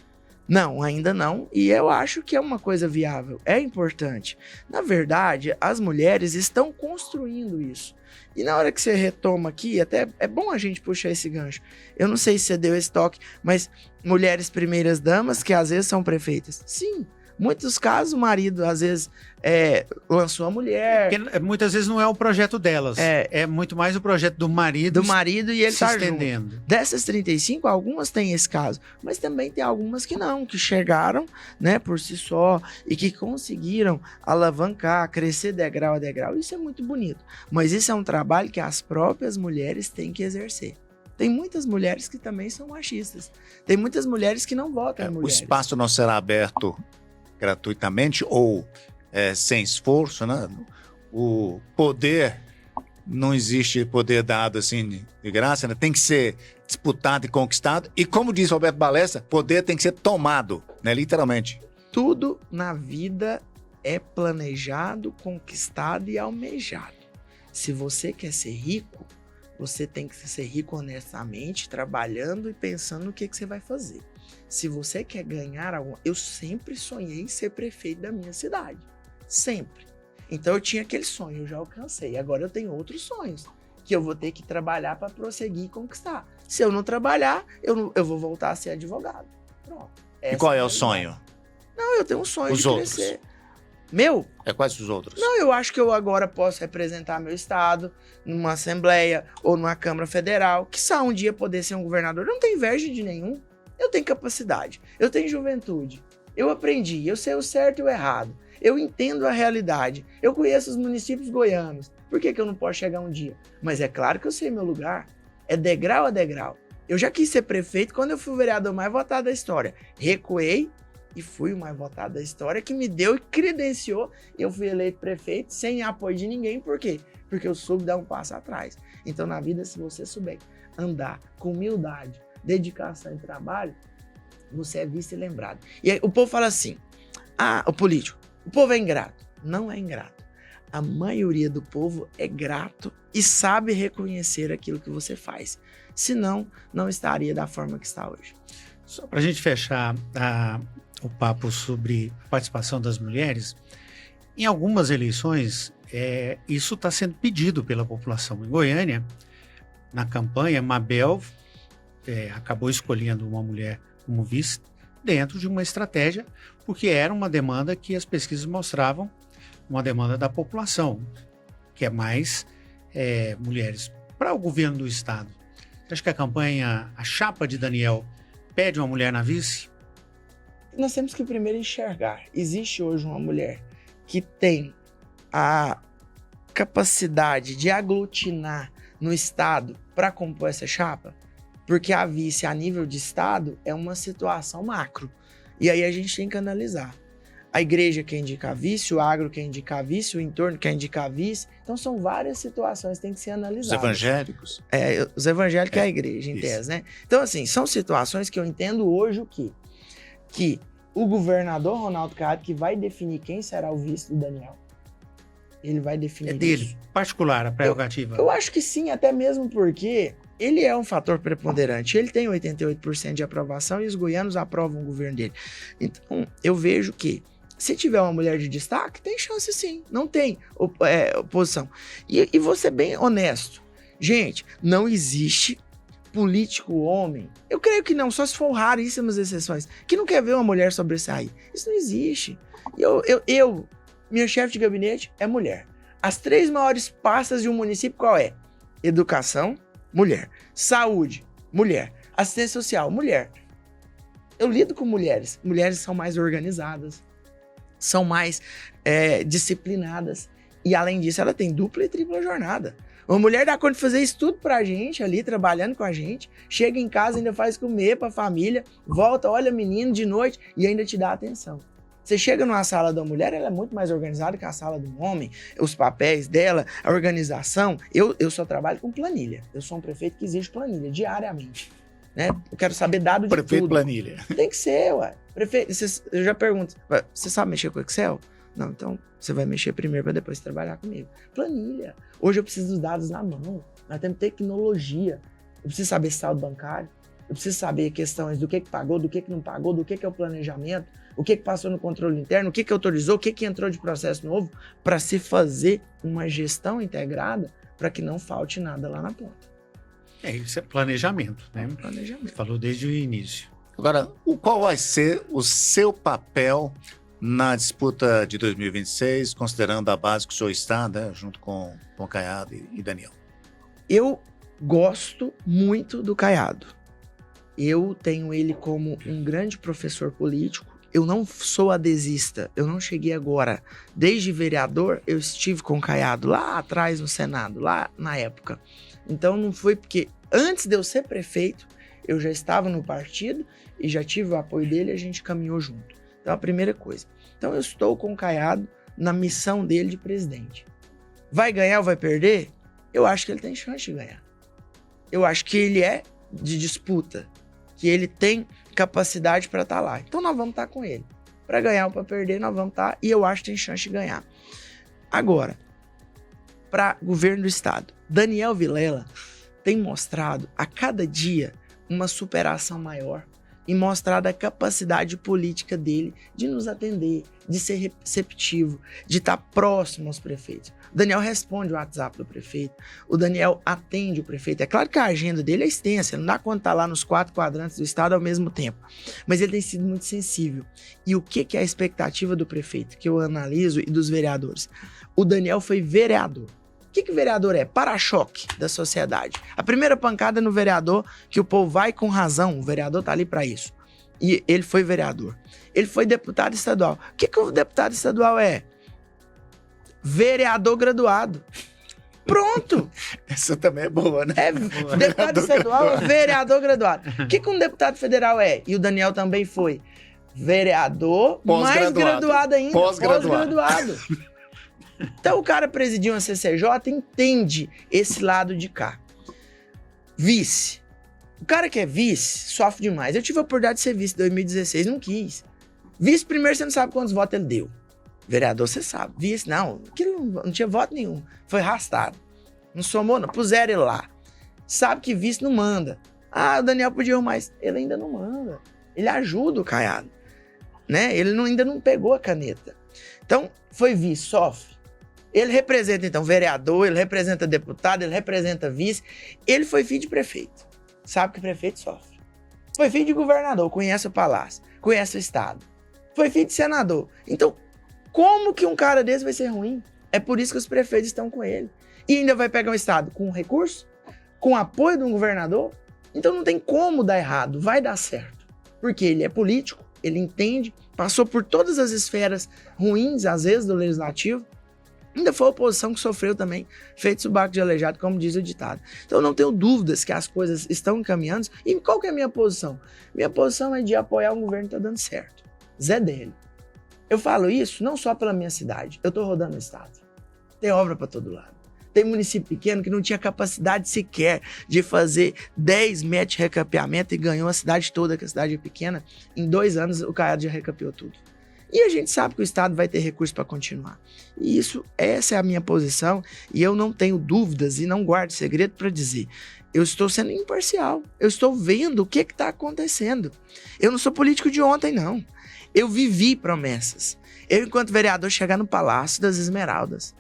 Não, ainda não. E eu acho que é uma coisa viável. É importante. Na verdade, as mulheres estão construindo isso. E na hora que você retoma aqui, até é bom a gente puxar esse gancho. Eu não sei se você deu esse toque, mas mulheres primeiras damas que às vezes são prefeitas. Sim. Muitos casos, o marido, às vezes, lançou a mulher. Porque muitas vezes não é o projeto delas. É muito mais o projeto do marido. Do marido e ele se tá estendendo. Junto. Dessas 35, algumas têm esse caso. Mas também tem algumas que não, que chegaram, né, por si só e que conseguiram alavancar, crescer degrau a degrau. Isso é muito bonito. Mas isso é um trabalho que as próprias mulheres têm que exercer. Tem muitas mulheres que também são machistas. Tem muitas mulheres que não votam em mulheres. O espaço não será aberto gratuitamente ou sem esforço, né? O poder, não existe poder dado assim de graça, né? Tem que ser disputado e conquistado. E como diz Roberto Balestra, poder tem que ser tomado, né? Literalmente. Tudo na vida é planejado, conquistado e almejado. Se você quer ser rico, você tem que ser rico honestamente, trabalhando e pensando no que você vai fazer. Se você quer ganhar algo... Eu sempre sonhei em ser prefeito da minha cidade. Sempre. Então eu tinha aquele sonho, eu já alcancei. Agora eu tenho outros sonhos que eu vou ter que trabalhar para prosseguir e conquistar. Se eu não trabalhar, eu vou voltar a ser advogado. Pronto. E qual é o sonho? Não, eu tenho um sonho os de outros. crescer. Meu? É quais os outros? Não, eu acho que eu agora posso representar meu estado numa assembleia ou numa Câmara Federal. Quiçá um dia poder ser um governador. Eu não tenho inveja de nenhum. Eu tenho capacidade, eu tenho juventude, eu aprendi, eu sei o certo e o errado, eu entendo a realidade, eu conheço os municípios goianos. Por que eu não posso chegar um dia? Mas é claro que eu sei meu lugar, é degrau a degrau. Eu já quis ser prefeito quando eu fui o vereador mais votado da história. Recuei e fui o mais votado da história, que me deu e credenciou. Eu fui eleito prefeito sem apoio de ninguém. Por quê? Porque eu soube dar um passo atrás. Então na vida, se você souber andar com humildade, dedicação e trabalho, você é visto e lembrado. E aí o povo fala assim, o político, o povo é ingrato. Não é ingrato. A maioria do povo é grato e sabe reconhecer aquilo que você faz. Senão, não estaria da forma que está hoje. Só para a gente fechar o papo sobre a participação das mulheres, em algumas eleições, isso está sendo pedido pela população. Em Goiânia, na campanha, Mabel acabou escolhendo uma mulher como vice dentro de uma estratégia, porque era uma demanda que as pesquisas mostravam, uma demanda da população, que é mais mulheres. Para o governo do estado, você acha que a chapa de Daniel pede uma mulher na vice? Nós temos que primeiro enxergar. Existe hoje uma mulher que tem a capacidade de aglutinar no estado para compor essa chapa? Porque a vice a nível de estado é uma situação macro. E aí a gente tem que analisar. A igreja quer indicar a vice, o agro quer indicar a vice, o entorno quer indicar a vice. Então são várias situações que têm que ser analisadas. Os evangélicos? Os evangélicos é a igreja, em tese, né? Então assim, são situações que eu entendo hoje o quê? Que o governador Ronaldo Caiado que vai definir quem será o vice do Daniel. Ele vai definir É dele, isso. particular, a prerrogativa. Eu acho que sim, até mesmo porque ele é um fator preponderante. Ele tem 88% de aprovação e os goianos aprovam o governo dele. Então, eu vejo que se tiver uma mulher de destaque, tem chance sim. Não tem oposição. E vou ser bem honesto. Gente, não existe político homem. Eu creio que não, só se for raríssimas exceções, que não quer ver uma mulher sobressair. Isso não existe. Minha chefe de gabinete é mulher. As 3 maiores pastas de um município, qual é? Educação, mulher. Saúde, mulher. Assistência social, mulher. Eu lido com mulheres. Mulheres são mais organizadas, são mais disciplinadas. E além disso, ela tem dupla e tripla jornada. Uma mulher dá conta de fazer isso tudo pra gente ali, trabalhando com a gente. Chega em casa, ainda faz comer pra família. Volta, olha menino de noite e ainda te dá atenção. Você chega numa sala da mulher, ela é muito mais organizada que a sala do homem, os papéis dela, a organização. Eu só trabalho com planilha. Eu sou um prefeito que exige planilha diariamente. Né? Eu quero saber dado de Prefeito tudo. planilha. Tem que ser, ué. Prefeito, eu já pergunto, você sabe mexer com Excel? Não, então você vai mexer primeiro para depois trabalhar comigo. Planilha. Hoje eu preciso dos dados na mão. Nós temos tecnologia. Eu preciso saber saldo bancário. Eu preciso saber questões do que pagou, do que não pagou, do que é o planejamento, o que passou no controle interno, o que autorizou, o que entrou de processo novo, para se fazer uma gestão integrada para que não falte nada lá na ponta. Isso é planejamento, né? Planejamento. Você falou desde o início. Agora, qual vai ser o seu papel na disputa de 2026, considerando a base que o senhor está, né, junto com o Caiado e Daniel? Eu gosto muito do Caiado. Eu tenho ele como um grande professor político. Eu não sou adesista, eu não cheguei agora. Desde vereador, eu estive com o Caiado lá atrás no Senado, lá na época. Então não foi porque antes de eu ser prefeito, eu já estava no partido e já tive o apoio dele e a gente caminhou junto. Então a primeira coisa. Então eu estou com o Caiado na missão dele de presidente. Vai ganhar ou vai perder? Eu acho que ele tem chance de ganhar. Eu acho que ele é de disputa, que ele tem capacidade para estar lá. Então nós vamos estar com ele. Para ganhar ou para perder, nós vamos estar e eu acho que tem chance de ganhar. Agora, para governo do estado, Daniel Vilela tem mostrado a cada dia uma superação maior e mostrado a capacidade política dele de nos atender, de ser receptivo, de estar próximo aos prefeitos. O Daniel responde o WhatsApp do prefeito, o Daniel atende o prefeito. É claro que a agenda dele é extensa, não dá conta de estar lá nos 4 quadrantes do estado ao mesmo tempo, mas ele tem sido muito sensível. E o que é a expectativa do prefeito, que eu analiso, e dos vereadores? O Daniel foi vereador. O que vereador é? Para-choque da sociedade. A primeira pancada no vereador, que o povo vai com razão, o vereador tá ali para isso. E ele foi vereador. Ele foi deputado estadual. O que o deputado estadual é? Vereador graduado. Pronto! Essa também é boa, né? Deputado estadual é vereador graduado. O que um deputado federal é? E o Daniel também foi. Vereador, mais graduado ainda. Pós-graduado. Então o cara presidiu uma CCJ, entende esse lado de cá. Vice. O cara que é vice sofre demais. Eu tive a oportunidade de ser vice em 2016, não quis. Vice, primeiro, você não sabe quantos votos ele deu. Vereador, você sabe. Vice, não. Aquilo não tinha voto nenhum. Foi arrastado. Não somou, não. Puseram ele lá. Sabe que vice não manda. Ah, o Daniel podia mais. Ele ainda não manda. Ele ajuda o Caiado. Né? Ele ainda não pegou a caneta. Então, foi vice, sofre. Ele representa, então, vereador, ele representa deputado, ele representa vice. Ele foi filho de prefeito. Sabe que prefeito sofre. Foi filho de governador, conhece o palácio, conhece o estado. Foi filho de senador. Então, como que um cara desse vai ser ruim? É por isso que os prefeitos estão com ele. E ainda vai pegar um estado com recurso, com apoio de um governador. Então não tem como dar errado, vai dar certo. Porque ele é político, ele entende, passou por todas as esferas ruins, às vezes, do legislativo. Ainda foi a oposição que sofreu também, feito subaco de aleijado, como diz o ditado. Então eu não tenho dúvidas que as coisas estão encaminhando. E qual que é a minha posição? Minha posição é de apoiar um governo que está dando certo. Zé dele. Eu falo isso não só pela minha cidade. Eu estou rodando o estado. Tem obra para todo lado. Tem município pequeno que não tinha capacidade sequer de fazer 10 metros de recapeamento e ganhou a cidade toda, que a cidade é pequena. Em 2 anos o Caiado já recapeou tudo. E a gente sabe que o Estado vai ter recurso para continuar. E essa é a minha posição e eu não tenho dúvidas e não guardo segredo para dizer. Eu estou sendo imparcial. Eu estou vendo o que está acontecendo. Eu não sou político de ontem, não. Eu vivi promessas. Eu, enquanto vereador, chegar no Palácio das Esmeraldas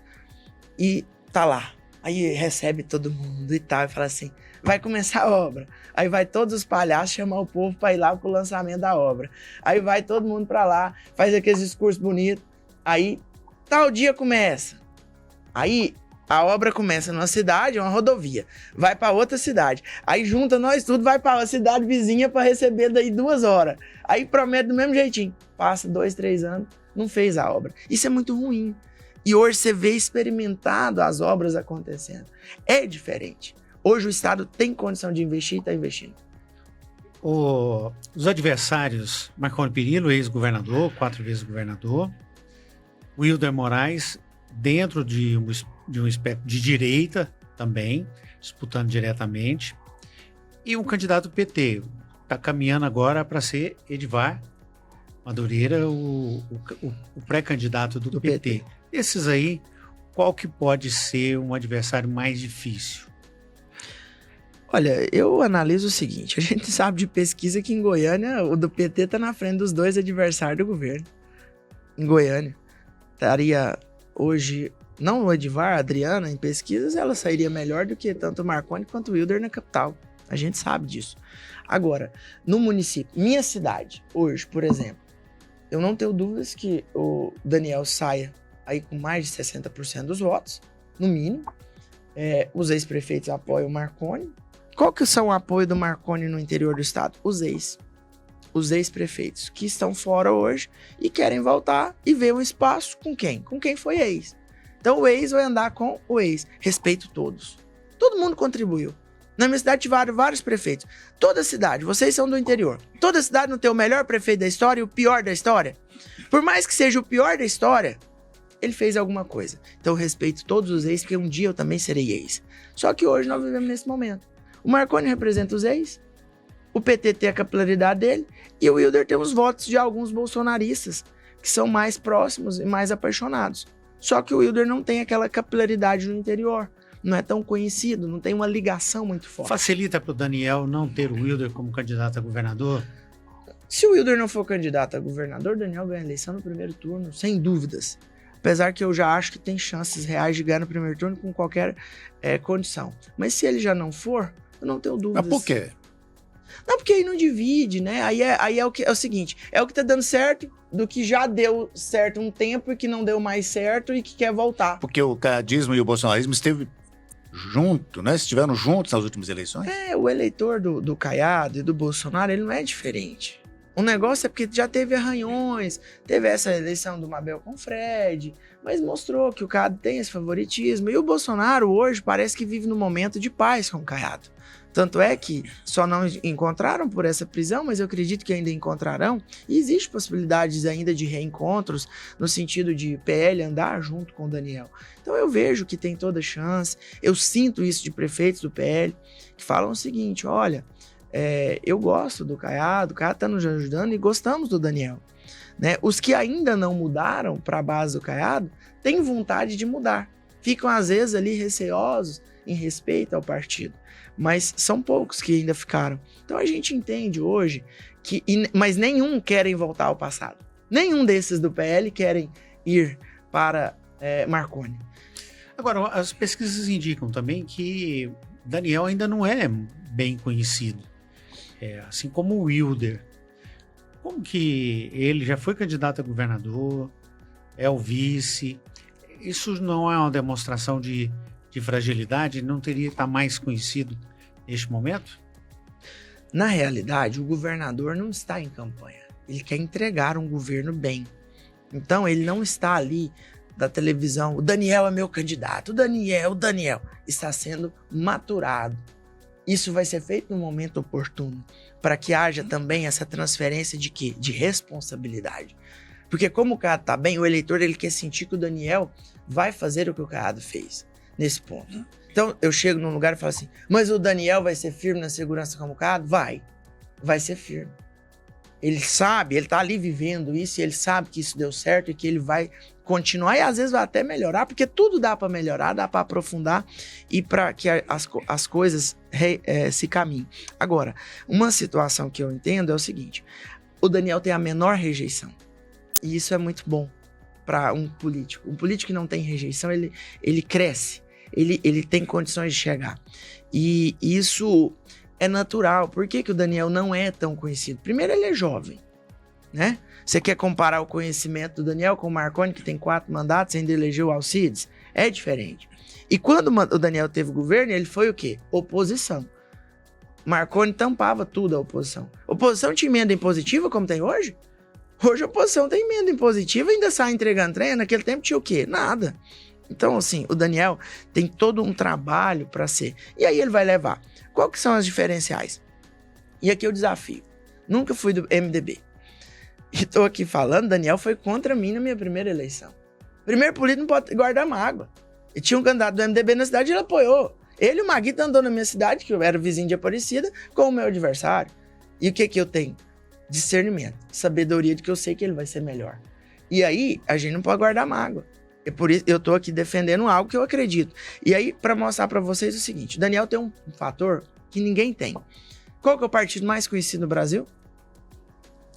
e tá lá. Aí recebe todo mundo e tal, e fala assim, vai começar a obra. Aí vai todos os palhaços chamar o povo para ir lá pro lançamento da obra. Aí vai todo mundo para lá, faz aqueles discursos bonitos. Aí, tal dia começa. Aí, a obra começa numa cidade, uma rodovia. Vai para outra cidade. Aí junta nós tudo, vai para uma cidade vizinha para receber daí 2 horas. Aí promete do mesmo jeitinho. Passa 2, 3 anos, não fez a obra. Isso é muito ruim. E hoje você vê experimentado as obras acontecendo. É diferente. Hoje o Estado tem condição de investir e está investindo. Os adversários, Marconi Perillo, ex-governador, 4 vezes governador, Wilder Moraes, dentro de um espectro de direita também, disputando diretamente, e um candidato do PT, está caminhando agora para ser Edivar Madureira, o pré-candidato do PT. Esses aí, qual que pode ser um adversário mais difícil? Olha, eu analiso o seguinte, a gente sabe de pesquisa que em Goiânia o do PT está na frente dos 2 adversários do governo. Em Goiânia, estaria hoje, não o Edivar, a Adriana, em pesquisas, ela sairia melhor do que tanto o Marconi quanto o Wilder na capital. A gente sabe disso. Agora, no município, minha cidade, hoje, por exemplo, eu não tenho dúvidas que o Daniel saia aí com mais de 60% dos votos, no mínimo. Os ex-prefeitos apoiam o Marconi. Qual que são o apoio do Marconi no interior do estado? Os ex-prefeitos que estão fora hoje e querem voltar e ver um espaço com quem? Com quem foi ex. Então o ex vai andar com o ex. Respeito todos. Todo mundo contribuiu. Na minha cidade tiveram vários prefeitos. Toda cidade, vocês são do interior. Toda cidade não tem o melhor prefeito da história e o pior da história. Por mais que seja o pior da história, ele fez alguma coisa. Então eu respeito todos os ex, porque um dia eu também serei ex. Só que hoje nós vivemos nesse momento. O Marconi representa os ex, o PT tem a capilaridade dele e o Wilder tem os votos de alguns bolsonaristas que são mais próximos e mais apaixonados. Só que o Wilder não tem aquela capilaridade no interior, não é tão conhecido, não tem uma ligação muito forte. Facilita para o Daniel não ter o Wilder como candidato a governador? Se o Wilder não for candidato a governador, o Daniel ganha a eleição no primeiro turno, sem dúvidas. Apesar que eu já acho que tem chances reais de ganhar no primeiro turno com qualquer condição. Mas se ele já não for, eu não tenho dúvidas. Mas por quê? Não, porque aí não divide, né? Aí é o seguinte, é o que tá dando certo, do que já deu certo um tempo e que não deu mais certo e que quer voltar. Porque o caiadismo e o bolsonarismo esteve junto, né? Estiveram juntos nas últimas eleições. O eleitor do Caiado e do Bolsonaro, ele não é diferente. O negócio é porque já teve arranhões, teve essa eleição do Mabel com o Fred, mas mostrou que o Caiado tem esse favoritismo. E o Bolsonaro hoje parece que vive num momento de paz com o Caiado. Tanto é que só não encontraram por essa prisão, mas eu acredito que ainda encontrarão. E existe possibilidades ainda de reencontros, no sentido de PL andar junto com o Daniel. Então eu vejo que tem toda chance. Eu sinto isso de prefeitos do PL, que falam o seguinte, olha, eu gosto do Caiado, o Caiado está nos ajudando e gostamos do Daniel. Né? Os que ainda não mudaram para a base do Caiado têm vontade de mudar. Ficam às vezes ali receosos em respeito ao partido. Mas são poucos que ainda ficaram. Então a gente entende hoje que... Mas nenhum querem voltar ao passado. Nenhum desses do PL querem ir para Marconi. Agora, as pesquisas indicam também que Daniel ainda não é bem conhecido. Assim como o Wilder. Como que ele já foi candidato a governador, é o vice. Isso não é uma demonstração de fragilidade? Não teria que estar mais conhecido neste momento? Na realidade, o governador não está em campanha. Ele quer entregar um governo bem. Então, ele não está ali da televisão. O Daniel é meu candidato. O Daniel está sendo maturado. Isso vai ser feito no momento oportuno, para que haja também essa transferência de quê? De responsabilidade. Porque como o Caiado está bem, o eleitor ele quer sentir que o Daniel vai fazer o que o Caiado fez nesse ponto. Então eu chego num lugar e falo assim, mas o Daniel vai ser firme na segurança como o Caiado? Vai ser firme. Ele sabe, ele está ali vivendo isso, e ele sabe que isso deu certo e que ele vai continuar e às vezes vai até melhorar, porque tudo dá para melhorar, dá para aprofundar e para que as coisas se caminhem. Agora, uma situação que eu entendo é o seguinte, o Daniel tem a menor rejeição e isso é muito bom para um político. Um político que não tem rejeição, ele cresce, ele tem condições de chegar e isso é natural. Por que o Daniel não é tão conhecido? Primeiro, ele é jovem, né? Você quer comparar o conhecimento do Daniel com o Marconi, que tem 4 mandatos e ainda elegeu o Alcides? É diferente. E quando o Daniel teve governo, ele foi o quê? Oposição. Marconi tampava tudo a oposição. Oposição tinha emenda impositiva, como tem hoje? Hoje a oposição tem emenda impositiva e ainda sai entregando trem. Naquele tempo tinha o quê? Nada. Então, assim, o Daniel tem todo um trabalho para ser. E aí ele vai levar. Qual que são as diferenciais? E aqui eu desafio. Nunca fui do MDB. E tô aqui falando, Daniel foi contra mim na minha primeira eleição. Primeiro político não pode guardar mágoa. E tinha um candidato do MDB na cidade e ele apoiou. Ele e o Maguito andou na minha cidade, que eu era vizinho de Aparecida, com o meu adversário. E o que eu tenho? Discernimento, sabedoria de que eu sei que ele vai ser melhor. E aí, a gente não pode guardar mágoa. E por isso eu tô aqui defendendo algo que eu acredito. E aí, para mostrar para vocês o seguinte, o Daniel tem um fator que ninguém tem. Qual que é o partido mais conhecido no Brasil?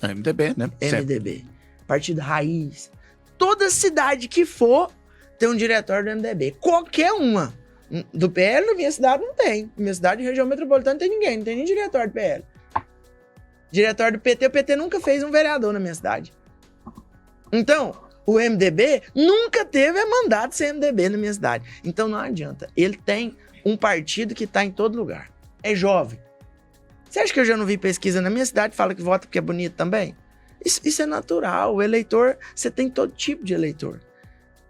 MDB, né? MDB. Partido raiz. Toda cidade que for, tem um diretório do MDB. Qualquer uma. Do PL, na minha cidade, não tem. Na minha cidade, região metropolitana, não tem ninguém. Não tem nem diretório do PL. Diretório do PT, o PT nunca fez um vereador na minha cidade. Então, o MDB nunca teve mandato de ser MDB na minha cidade. Então, não adianta. Ele tem um partido que está em todo lugar. É jovem. Você acha que eu já não vi pesquisa na minha cidade que fala que vota porque é bonito também? Isso é natural. O eleitor, você tem todo tipo de eleitor.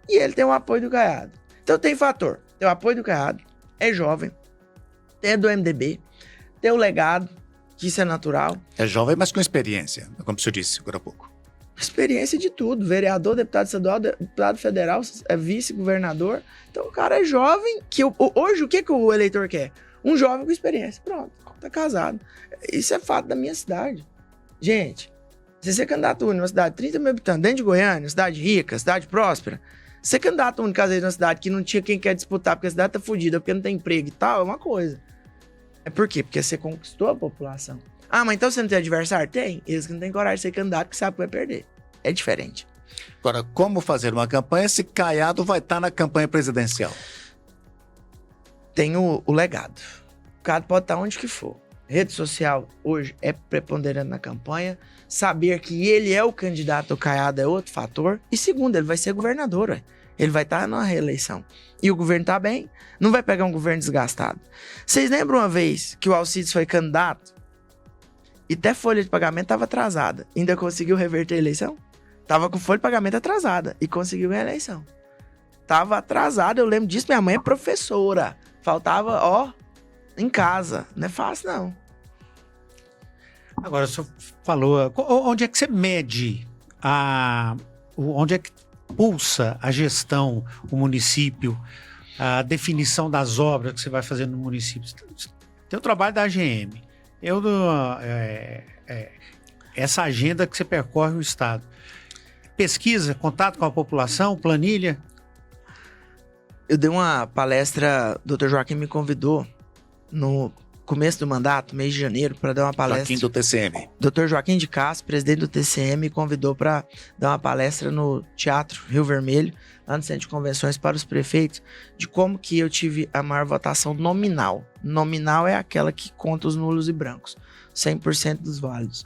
E ele tem o apoio do Caiado. Então tem fator. Tem o apoio do Caiado, é jovem, é do MDB, tem o legado, que isso é natural. É jovem, mas com experiência, como o senhor disse agora há pouco. Experiência de tudo. Vereador, deputado estadual, deputado federal, é vice-governador. Então o cara é jovem. Hoje o que o eleitor quer? Um jovem com experiência. Pronto, tá casado. Isso é fato da minha cidade. Gente, se você é candidato único numa cidade de 30 mil habitantes, dentro de Goiânia, cidade rica, cidade próspera, ser candidato único às vezes numa cidade que não tinha quem quer disputar porque a cidade tá fodida, porque não tem emprego e tal, é uma coisa. É por quê? Porque você conquistou a população. Ah, mas então você não tem adversário? Tem. Eles que não têm coragem de ser candidato, que sabe que vai perder. É diferente. Agora, como fazer uma campanha se Caiado vai estar na campanha presidencial? Tem o legado. O cara pode estar onde que for. Rede social hoje é preponderante na campanha. Saber que ele é o candidato ao Caiado é outro fator. E segundo, ele vai ser governador, ué. Ele vai estar na reeleição. E o governo tá bem, não vai pegar um governo desgastado. Vocês lembram uma vez que o Alcides foi candidato? E até folha de pagamento estava atrasada. Ainda conseguiu reverter a eleição? Tava com folha de pagamento atrasada e conseguiu ganhar a eleição. Tava atrasada, eu lembro disso, minha mãe é professora. Faltava, em casa. Não é fácil, não. Agora, o senhor falou, onde é que você mede onde é que pulsa a gestão, o município, a definição das obras que você vai fazer no município? Tem o trabalho da AGM, essa agenda que você percorre o estado. Pesquisa, contato com a população, planilha? Eu dei uma palestra, o Dr. Joaquim me convidou no começo do mandato, mês de janeiro, para dar uma palestra. Joaquim do TCM. Dr. Joaquim de Castro, presidente do TCM, me convidou para dar uma palestra no Teatro Rio Vermelho, lá no Centro de Convenções, para os prefeitos, de como que eu tive a maior votação nominal. Nominal é aquela que conta os nulos e brancos, 100% dos válidos.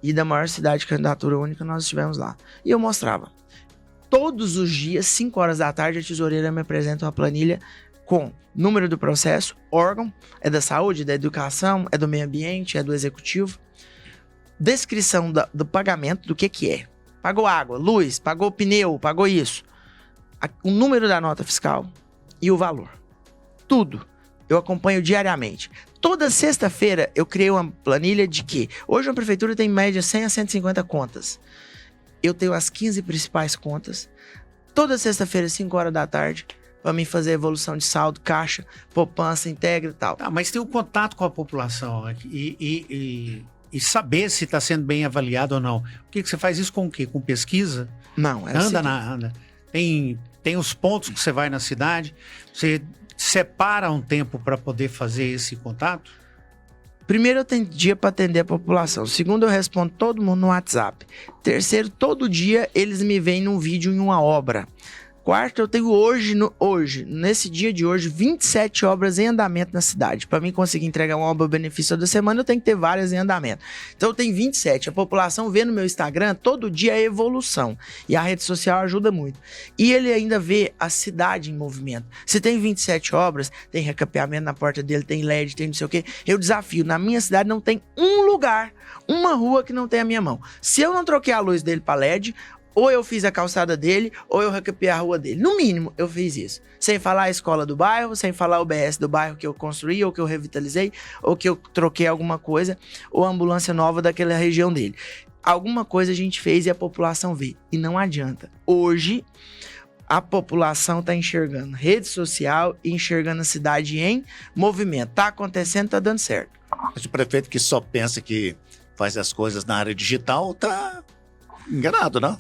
E da maior cidade de candidatura única nós estivemos lá. E eu mostrava. Todos os dias, 5 horas da tarde, a tesoureira me apresenta uma planilha com número do processo, órgão, é da saúde, da educação, é do meio ambiente, é do executivo. Descrição do pagamento, do que é. Pagou água, luz, pagou pneu, pagou isso. O número da nota fiscal e o valor. Tudo. Eu acompanho diariamente. Toda sexta-feira eu criei uma planilha de que hoje a prefeitura tem em média 100 a 150 contas. Eu tenho as 15 principais contas. Toda sexta-feira, 5 horas da tarde, para mim fazer evolução de saldo, caixa, poupança, integra e tal. Mas tem o contato com a população e saber se está sendo bem avaliado ou não. Por que você faz isso com o quê? Com pesquisa? Não, é anda. Tem os pontos que você vai na cidade, você separa um tempo para poder fazer esse contato? Primeiro, eu tenho dia para atender a população. Segundo, eu respondo todo mundo no WhatsApp. Terceiro, todo dia eles me veem num vídeo em uma obra. Quarto, eu tenho nesse dia de hoje, 27 obras em andamento na cidade. Para mim conseguir entregar uma obra benefício da semana, eu tenho que ter várias em andamento. Então eu tenho 27. A população vê no meu Instagram todo dia a evolução. E a rede social ajuda muito. E ele ainda vê a cidade em movimento. Se tem 27 obras, tem recapeamento na porta dele, tem LED, tem não sei o quê. Eu desafio, na minha cidade não tem um lugar, uma rua que não tem a minha mão. Se eu não troquei a luz dele para LED, Ou eu fiz a calçada dele, ou eu recapeei a rua dele. No mínimo, eu fiz isso. Sem falar a escola do bairro, sem falar o BS do bairro que eu construí, ou que eu revitalizei, ou que eu troquei alguma coisa, ou a ambulância nova daquela região dele. Alguma coisa a gente fez e a população vê. E não adianta. Hoje, a população está enxergando rede social e enxergando a cidade em movimento. Tá acontecendo, tá dando certo. Mas o prefeito que só pensa que faz as coisas na área digital tá enganado, não?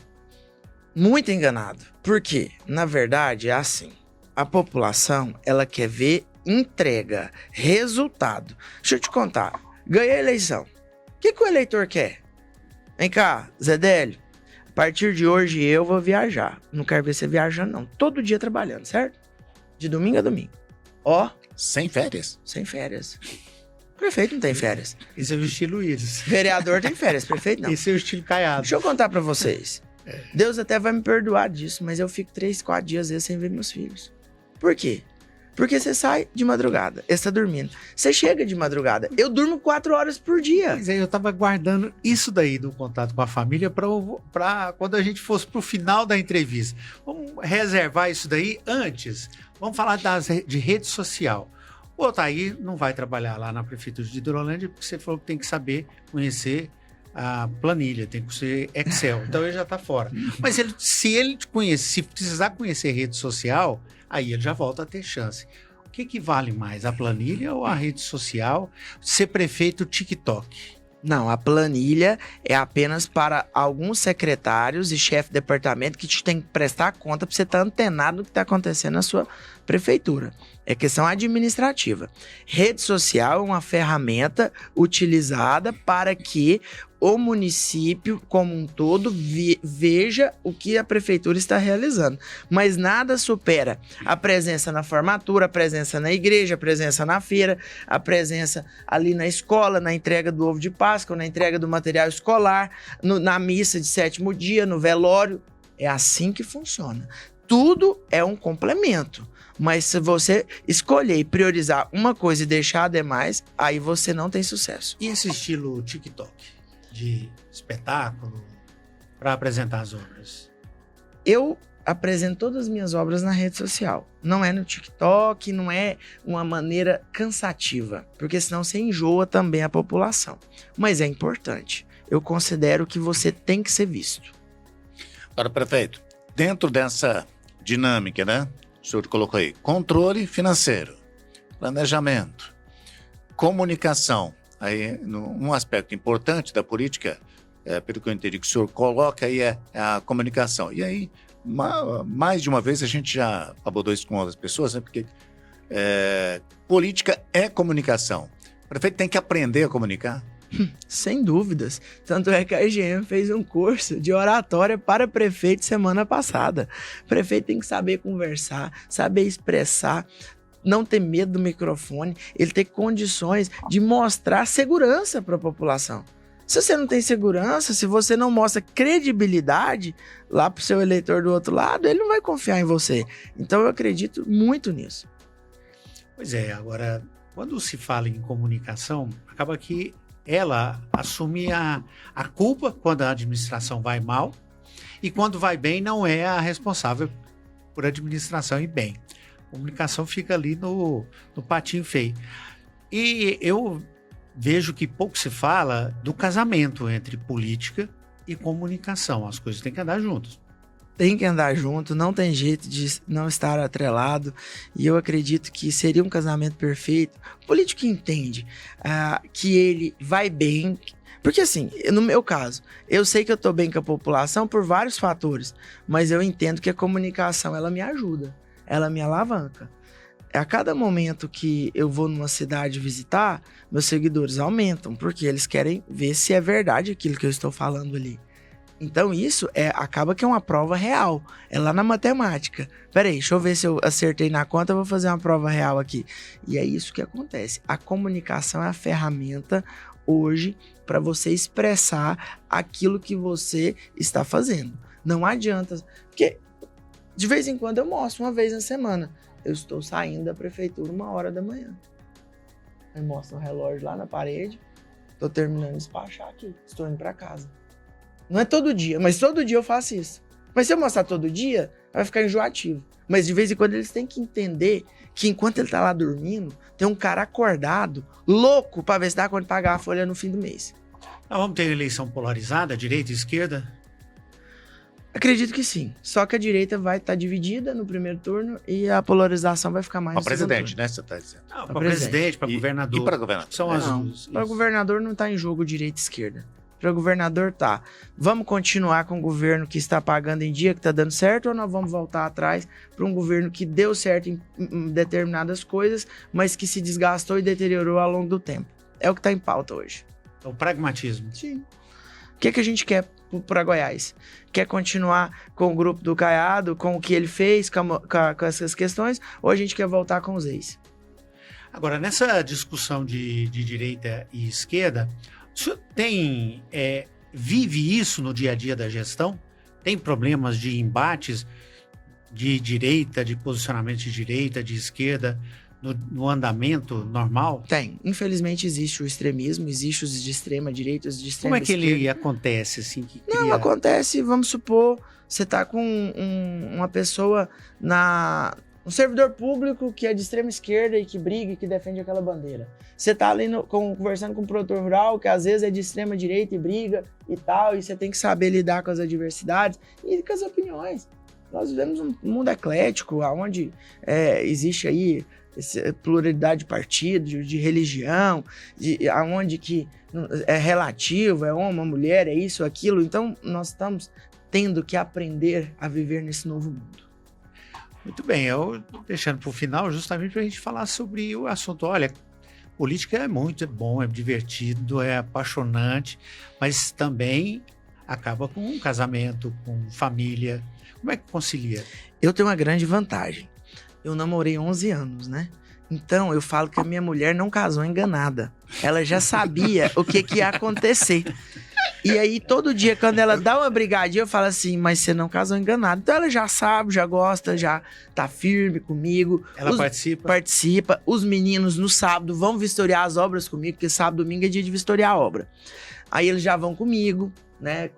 Muito enganado. Por quê? Na verdade, é assim. A população, ela quer ver entrega, resultado. Deixa eu te contar. Ganhei a eleição. O que o eleitor quer? Vem cá, Zé Délio. A partir de hoje eu vou viajar. Não quero ver você viajando, não. Todo dia trabalhando, certo? De domingo a domingo. Ó. Sem férias? Sem férias. Prefeito não tem férias. Esse é o estilo Iris. Vereador tem férias, prefeito não. Esse é o estilo Caiado. Deixa eu contar pra vocês. Deus até vai me perdoar disso, mas eu fico 3, 4 dias às vezes sem ver meus filhos. Por quê? Porque você sai de madrugada, ele está dormindo. Você chega de madrugada. Eu durmo 4 horas por dia. Mas aí eu tava guardando isso daí do contato com a família para quando a gente fosse pro final da entrevista. Vamos reservar isso daí antes. Vamos falar de rede social. O Otair não vai trabalhar lá na Prefeitura de Hidrolândia porque você falou que tem que saber conhecer a planilha, tem que ser Excel. Então ele já está fora. Mas se precisar conhecer rede social, aí ele já volta a ter chance. O que vale mais, a planilha ou a rede social? Ser prefeito TikTok? Não, a planilha é apenas para alguns secretários e chefe de departamento que te tem que prestar conta para você estar antenado no que está acontecendo na sua prefeitura. É questão administrativa. Rede social é uma ferramenta utilizada para que o município como um todo veja o que a prefeitura está realizando. Mas nada supera a presença na formatura, a presença na igreja, a presença na feira, a presença ali na escola, na entrega do ovo de Páscoa, na entrega do material escolar, na missa de 7º dia, no velório. É assim que funciona. Tudo é um complemento. Mas se você escolher e priorizar uma coisa e deixar a demais, aí você não tem sucesso. E esse estilo TikTok de espetáculo para apresentar as obras? Eu apresento todas as minhas obras na rede social. Não é no TikTok, não é uma maneira cansativa, porque senão você enjoa também a população. Mas é importante. Eu considero que você tem que ser visto. Agora, prefeito, dentro dessa dinâmica, né? O senhor colocou aí, controle financeiro, planejamento, comunicação. Aí, um aspecto importante da política, pelo que eu entendi que o senhor coloca aí, é a comunicação. E aí, mais de uma vez, a gente já abordou isso com outras pessoas, né? Porque política é comunicação. O prefeito tem que aprender a comunicar. Sem dúvidas. Tanto é que a EGM fez um curso de oratória para prefeito semana passada. O prefeito tem que saber conversar, saber expressar, não ter medo do microfone, ele ter condições de mostrar segurança para a população. Se você não tem segurança, se você não mostra credibilidade lá para o seu eleitor do outro lado, ele não vai confiar em você. Então eu acredito muito nisso. Pois é, agora, quando se fala em comunicação, acaba que ela assume a culpa quando a administração vai mal e quando vai bem não é a responsável por administração e bem. A comunicação fica ali no patinho feio. E eu vejo que pouco se fala do casamento entre política e comunicação. As coisas têm que andar juntas. Tem que andar junto, não tem jeito de não estar atrelado, e eu acredito que seria um casamento perfeito. O político entende que ele vai bem, porque assim, no meu caso, eu sei que eu estou bem com a população por vários fatores, mas eu entendo que a comunicação, ela me ajuda, ela me alavanca. A cada momento que eu vou numa cidade visitar, meus seguidores aumentam, porque eles querem ver se é verdade aquilo que eu estou falando ali. Então isso acaba que é uma prova real, é lá na matemática. Peraí, deixa eu ver se eu acertei na conta, eu vou fazer uma prova real aqui. E é isso que acontece. A comunicação é a ferramenta hoje para você expressar aquilo que você está fazendo. Não adianta, porque de vez em quando eu mostro, uma vez na semana, eu estou saindo da prefeitura 1h da manhã. Eu mostro o relógio lá na parede, estou terminando de despachar aqui, estou indo para casa. Não é todo dia, mas todo dia eu faço isso. Mas se eu mostrar todo dia, vai ficar enjoativo. Mas de vez em quando eles têm que entender que enquanto ele tá lá dormindo, tem um cara acordado, louco, pra ver se dá conta de pagar a folha no fim do mês. Nós vamos ter eleição polarizada, direita e esquerda? Acredito que sim. Só que a direita vai estar dividida no primeiro turno e a polarização vai ficar mais Para no segundo presidente, turno. né? Você tá dizendo. Para Pra presidente. presidente, para E governador. para governador. São as Não, duas. para governador não tá em jogo direita e esquerda. Para governador tá. Vamos continuar com o governo que está pagando em dia, que tá dando certo, ou nós vamos voltar atrás para um governo que deu certo em determinadas coisas, mas que se desgastou e deteriorou ao longo do tempo? É o que tá em pauta hoje. É o pragmatismo. Sim. O que a gente quer para Goiás? Quer continuar com o grupo do Caiado, com o que ele fez, com essas questões, ou a gente quer voltar com os ex? Agora, nessa discussão de direita e esquerda, o senhor vive isso no dia a dia da gestão? Tem problemas de embates de direita, de posicionamento de direita, de esquerda, no andamento normal? Tem. Infelizmente existe o extremismo, existe os de extrema direita, os de extrema Como é que esquerda. ele acontece? Assim, que Não, cria... acontece, vamos supor, você tá com uma pessoa um servidor público que é de extrema esquerda e que briga e que defende aquela bandeira. Você tá ali conversando com um produtor rural que às vezes é de extrema direita e briga e tal, e você tem que saber lidar com as adversidades e com as opiniões. Nós vivemos um mundo eclético, onde existe aí pluralidade de partidos, de religião, aonde que é relativo, é homem, mulher, é isso, aquilo. Então, nós estamos tendo que aprender a viver nesse novo mundo. Muito bem, eu deixando para o final justamente para a gente falar sobre o assunto. Olha, política é bom, é divertido, é apaixonante, mas também acaba com um casamento, com família. Como é que concilia? Eu tenho uma grande vantagem. Eu namorei 11 anos, né? Então, eu falo que a minha mulher não casou enganada. Ela já sabia o que ia acontecer. E aí, todo dia, quando ela dá uma brigadinha, eu falo assim, mas você não casou enganado. Então, ela já sabe, já gosta, já tá firme comigo. Ela participa? Participa. Os meninos, no sábado, vão vistoriar as obras comigo, porque sábado e domingo é dia de vistoriar a obra. Aí, eles já vão comigo, né?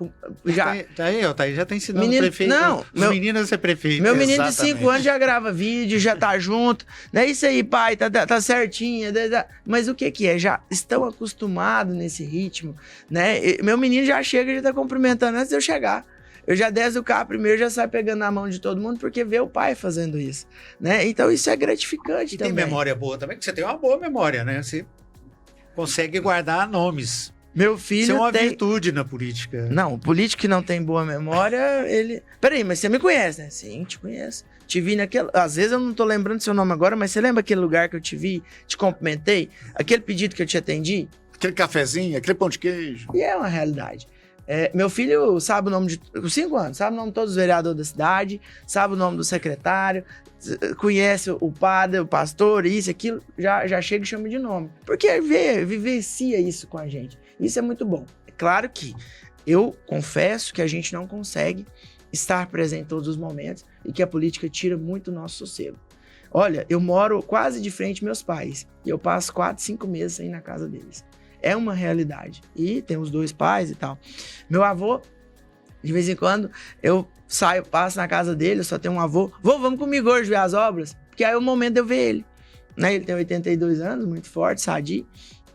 Tá aí, já tá ensinando menino, o prefeito. Não, os meninos a ser prefeito. Meu menino Exatamente. de 5 anos já grava vídeo, já tá junto. Não é isso aí, pai, tá certinho. Mas o que é? Já estão acostumados nesse ritmo, né? Meu menino já chega e já tá cumprimentando antes de eu chegar. Eu já desço do carro primeiro, já saio pegando na mão de todo mundo, porque vê o pai fazendo isso, né? Então isso é gratificante E também. tem memória boa também, porque você tem uma boa memória, né? Você consegue guardar nomes. Meu Isso filho é uma tem... virtude na política. Não, o político que não tem boa memória, ele... Peraí, mas você me conhece, né? Sim, te conheço. Te vi naquele... Às vezes eu não tô lembrando seu nome agora, mas você lembra aquele lugar que eu te vi, te cumprimentei? Aquele pedido que eu te atendi? Aquele cafezinho, aquele pão de queijo. E é uma realidade. Meu filho sabe o nome com 5 anos, sabe o nome de todos os vereadores da cidade, sabe o nome do secretário, conhece o padre, o pastor, isso, aquilo, já chega e chama de nome. Porque vivencia isso com a gente. Isso é muito bom. É claro que eu confesso que a gente não consegue estar presente em todos os momentos e que a política tira muito o nosso sossego. Olha, eu moro quase de frente aos meus pais e eu passo 4, 5 meses aí na casa deles. É uma realidade. E tem os 2 pais e tal. Meu avô, de vez em quando, eu saio, passo na casa dele, eu só tenho um avô. Vô, vamos comigo hoje ver as obras? Porque aí é o momento de eu ver ele. Né? Ele tem 82 anos, muito forte, sadio.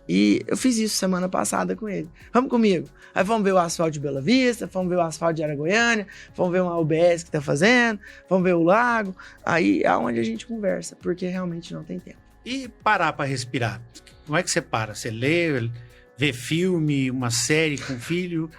E eu fiz isso semana passada com ele. Vamos comigo. Aí vamos ver o asfalto de Bela Vista, vamos ver o asfalto de Aragoiânia, vamos ver uma UBS que tá fazendo, vamos ver o lago. Aí é onde a gente conversa, porque realmente não tem tempo. E parar para respirar? Como é que você para? Você lê, vê filme, uma série com filho?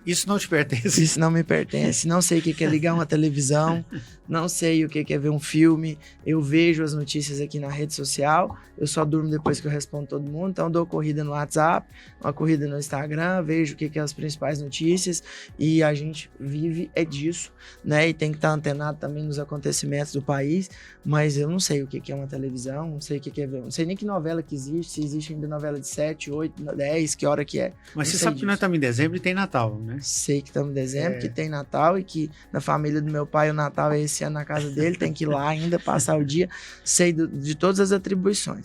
Isso não te pertence? Isso não me pertence. Não sei o que é ligar uma televisão, não sei o que é ver um filme. Eu vejo as notícias aqui na rede social, eu só durmo depois que eu respondo todo mundo. Então eu dou corrida no WhatsApp, uma corrida no Instagram, vejo o que é as principais notícias e a gente vive disso, né? E tem que estar antenado também nos acontecimentos do país, mas eu não sei o que é uma televisão, não sei o que é ver, não sei nem que novela que existe, se existe ainda novela de 7, 8, 10, que hora que é. Mas Não você sei sabe que nós disso. estamos em dezembro e tem Natal, né? Sei que estamos em dezembro, que tem Natal e que na família do meu pai o Natal é esse ano na casa dele, tem que ir lá ainda passar o dia, sei de todas as atribuições.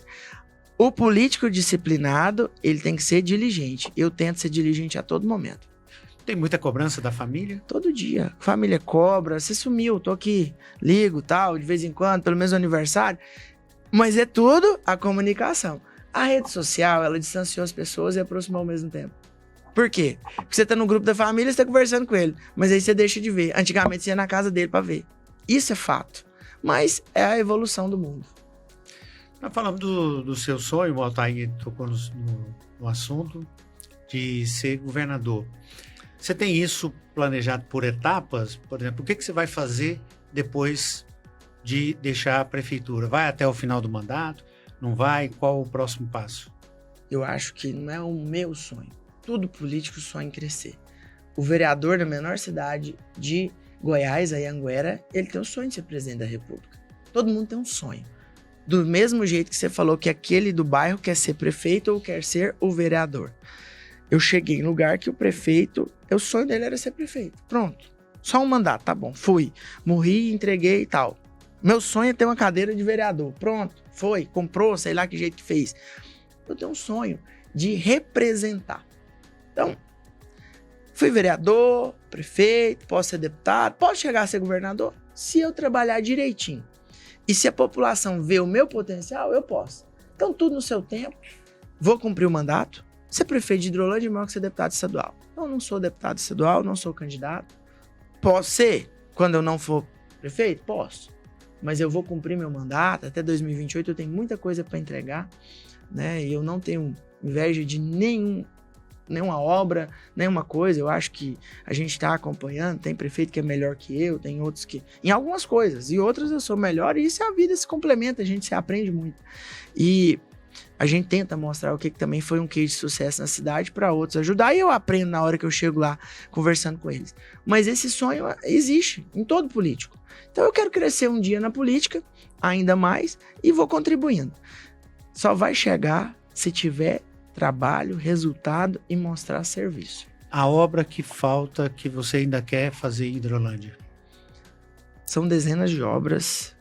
O político disciplinado, ele tem que ser diligente. Eu tento ser diligente a todo momento. Tem muita cobrança da família? Todo dia. Família cobra, você sumiu, tô aqui, ligo, tal, de vez em quando, pelo menos no aniversário. Mas é tudo a comunicação. A rede social, ela distanciou as pessoas e aproximou ao mesmo tempo. Por quê? Porque você tá no grupo da família, você tá conversando com ele, mas aí você deixa de ver. Antigamente você ia na casa dele pra ver. Isso é fato. Mas é a evolução do mundo. Nós falamos do seu sonho, o Altair tocou no assunto, de ser governador. Você tem isso planejado por etapas? Por exemplo, o que você vai fazer depois de deixar a prefeitura? Vai até o final do mandato? Não vai? Qual o próximo passo? Eu acho que não é o meu sonho. Todo político sonha em crescer. O vereador da menor cidade de Goiás, a Anhanguera, ele tem o sonho de ser presidente da República. Todo mundo tem um sonho. Do mesmo jeito que você falou que aquele do bairro quer ser prefeito ou quer ser o vereador. Eu cheguei em lugar que o prefeito, o sonho dele era ser prefeito. Pronto. Só um mandato, tá bom. Fui. Morri, entreguei e tal. Meu sonho é ter uma cadeira de vereador. Pronto. Foi. Comprou, sei lá que jeito que fez. Eu tenho um sonho de representar. Então, fui vereador, prefeito, posso ser deputado, posso chegar a ser governador? Se eu trabalhar direitinho. E se a população vê o meu potencial, eu posso. Então, tudo no seu tempo. Vou cumprir o mandato. Ser prefeito de Hidrolândia é melhor que ser deputado estadual. Eu não sou deputado estadual, não sou candidato. Posso ser quando eu não for prefeito? Posso. Mas eu vou cumprir meu mandato. Até 2028 eu tenho muita coisa para entregar, né? E eu não tenho inveja de nenhuma obra, nenhuma coisa. Eu acho que a gente está acompanhando. Tem prefeito que é melhor que eu, tem outros que... Em algumas coisas. E outras eu sou melhor. E isso é a vida, se complementa. A gente se aprende muito. E a gente tenta mostrar o que também foi um case de sucesso na cidade para outros ajudar. E eu aprendo na hora que eu chego lá conversando com eles. Mas esse sonho existe em todo político. Então eu quero crescer um dia na política, ainda mais, e vou contribuindo. Só vai chegar se tiver trabalho, resultado e mostrar serviço. A obra que falta, que você ainda quer fazer em Hidrolândia? São dezenas de obras,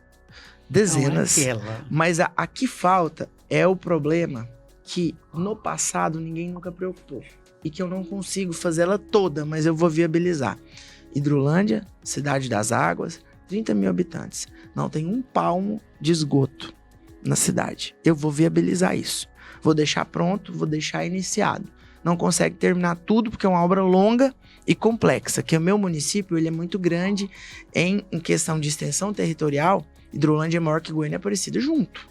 dezenas, não é aquela. Mas a que falta é o problema que no passado ninguém nunca preocupou e que eu não consigo fazer ela toda, mas eu vou viabilizar. Hidrolândia, cidade das águas, 30 mil habitantes, não tem um palmo de esgoto na cidade. Eu vou viabilizar isso. Vou deixar pronto, vou deixar iniciado. Não consegue terminar tudo porque é uma obra longa e complexa, que o meu município ele é muito grande em questão de extensão territorial. Hidrolândia é maior que Goiânia e Aparecida junto.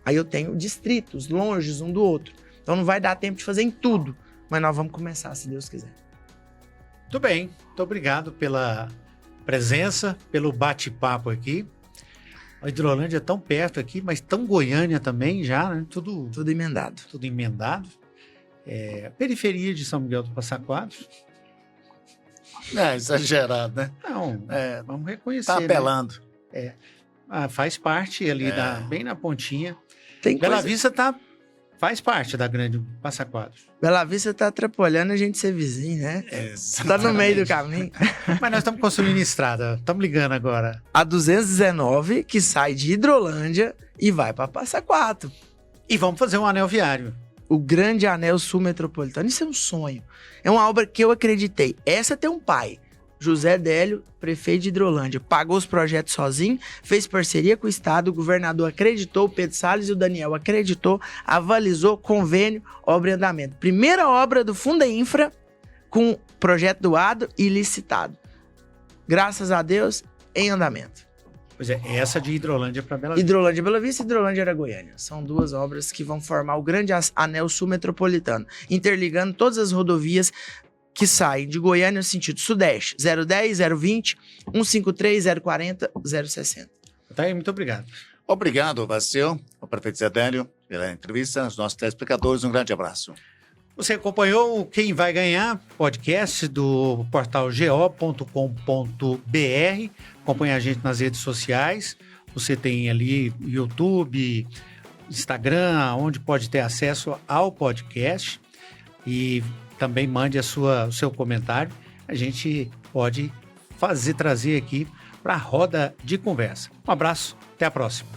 Aí eu tenho distritos longes um do outro. Então não vai dar tempo de fazer em tudo, mas nós vamos começar, se Deus quiser. Muito bem, muito obrigado pela presença, pelo bate-papo aqui. A Hidrolândia é tão perto aqui, mas tão Goiânia também já, né? Tudo emendado. Tudo emendado. Periferia de São Miguel do Passa Quatro. Exagerado, né? Não, vamos reconhecer. Tá apelando. Né? Faz parte ali, bem na pontinha. Tem Bela coisa... Vista faz parte da grande Passa Quatro. Bela Vista tá atrapalhando a gente ser vizinho, né? Tá no meio do caminho. Mas nós estamos construindo estrada, estamos ligando agora. A 219 que sai de Hidrolândia e vai para Passa Quatro. E vamos fazer um anel viário. O grande anel sul metropolitano. Isso é um sonho. É uma obra que eu acreditei. Essa tem um pai. José Délio, prefeito de Hidrolândia, pagou os projetos sozinho, fez parceria com o Estado, o governador acreditou, o Pedro Salles e o Daniel acreditou, avalizou, convênio, obra em andamento. Primeira obra do Fundeinfra com projeto doado e licitado. Graças a Deus, em andamento. Pois é, essa de Hidrolândia para Bela Vista. Hidrolândia Bela Vista e Hidrolândia Aragoiânia. São duas obras que vão formar o grande anel sul metropolitano, interligando todas as rodovias que saem de Goiânia no sentido sudeste, 010, 020, 153, 040, 060. Tá aí, muito obrigado. Obrigado, Vacil, ao prefeito Zé Délio, pela entrevista, aos nossos telespectadores, um grande abraço. Você acompanhou o Quem Vai Ganhar, podcast do portal go.com.br. Acompanhe a gente nas redes sociais. Você tem ali YouTube, Instagram, onde pode ter acesso ao podcast. E também mande o seu comentário. A gente pode trazer aqui para a roda de conversa. Um abraço, até a próxima.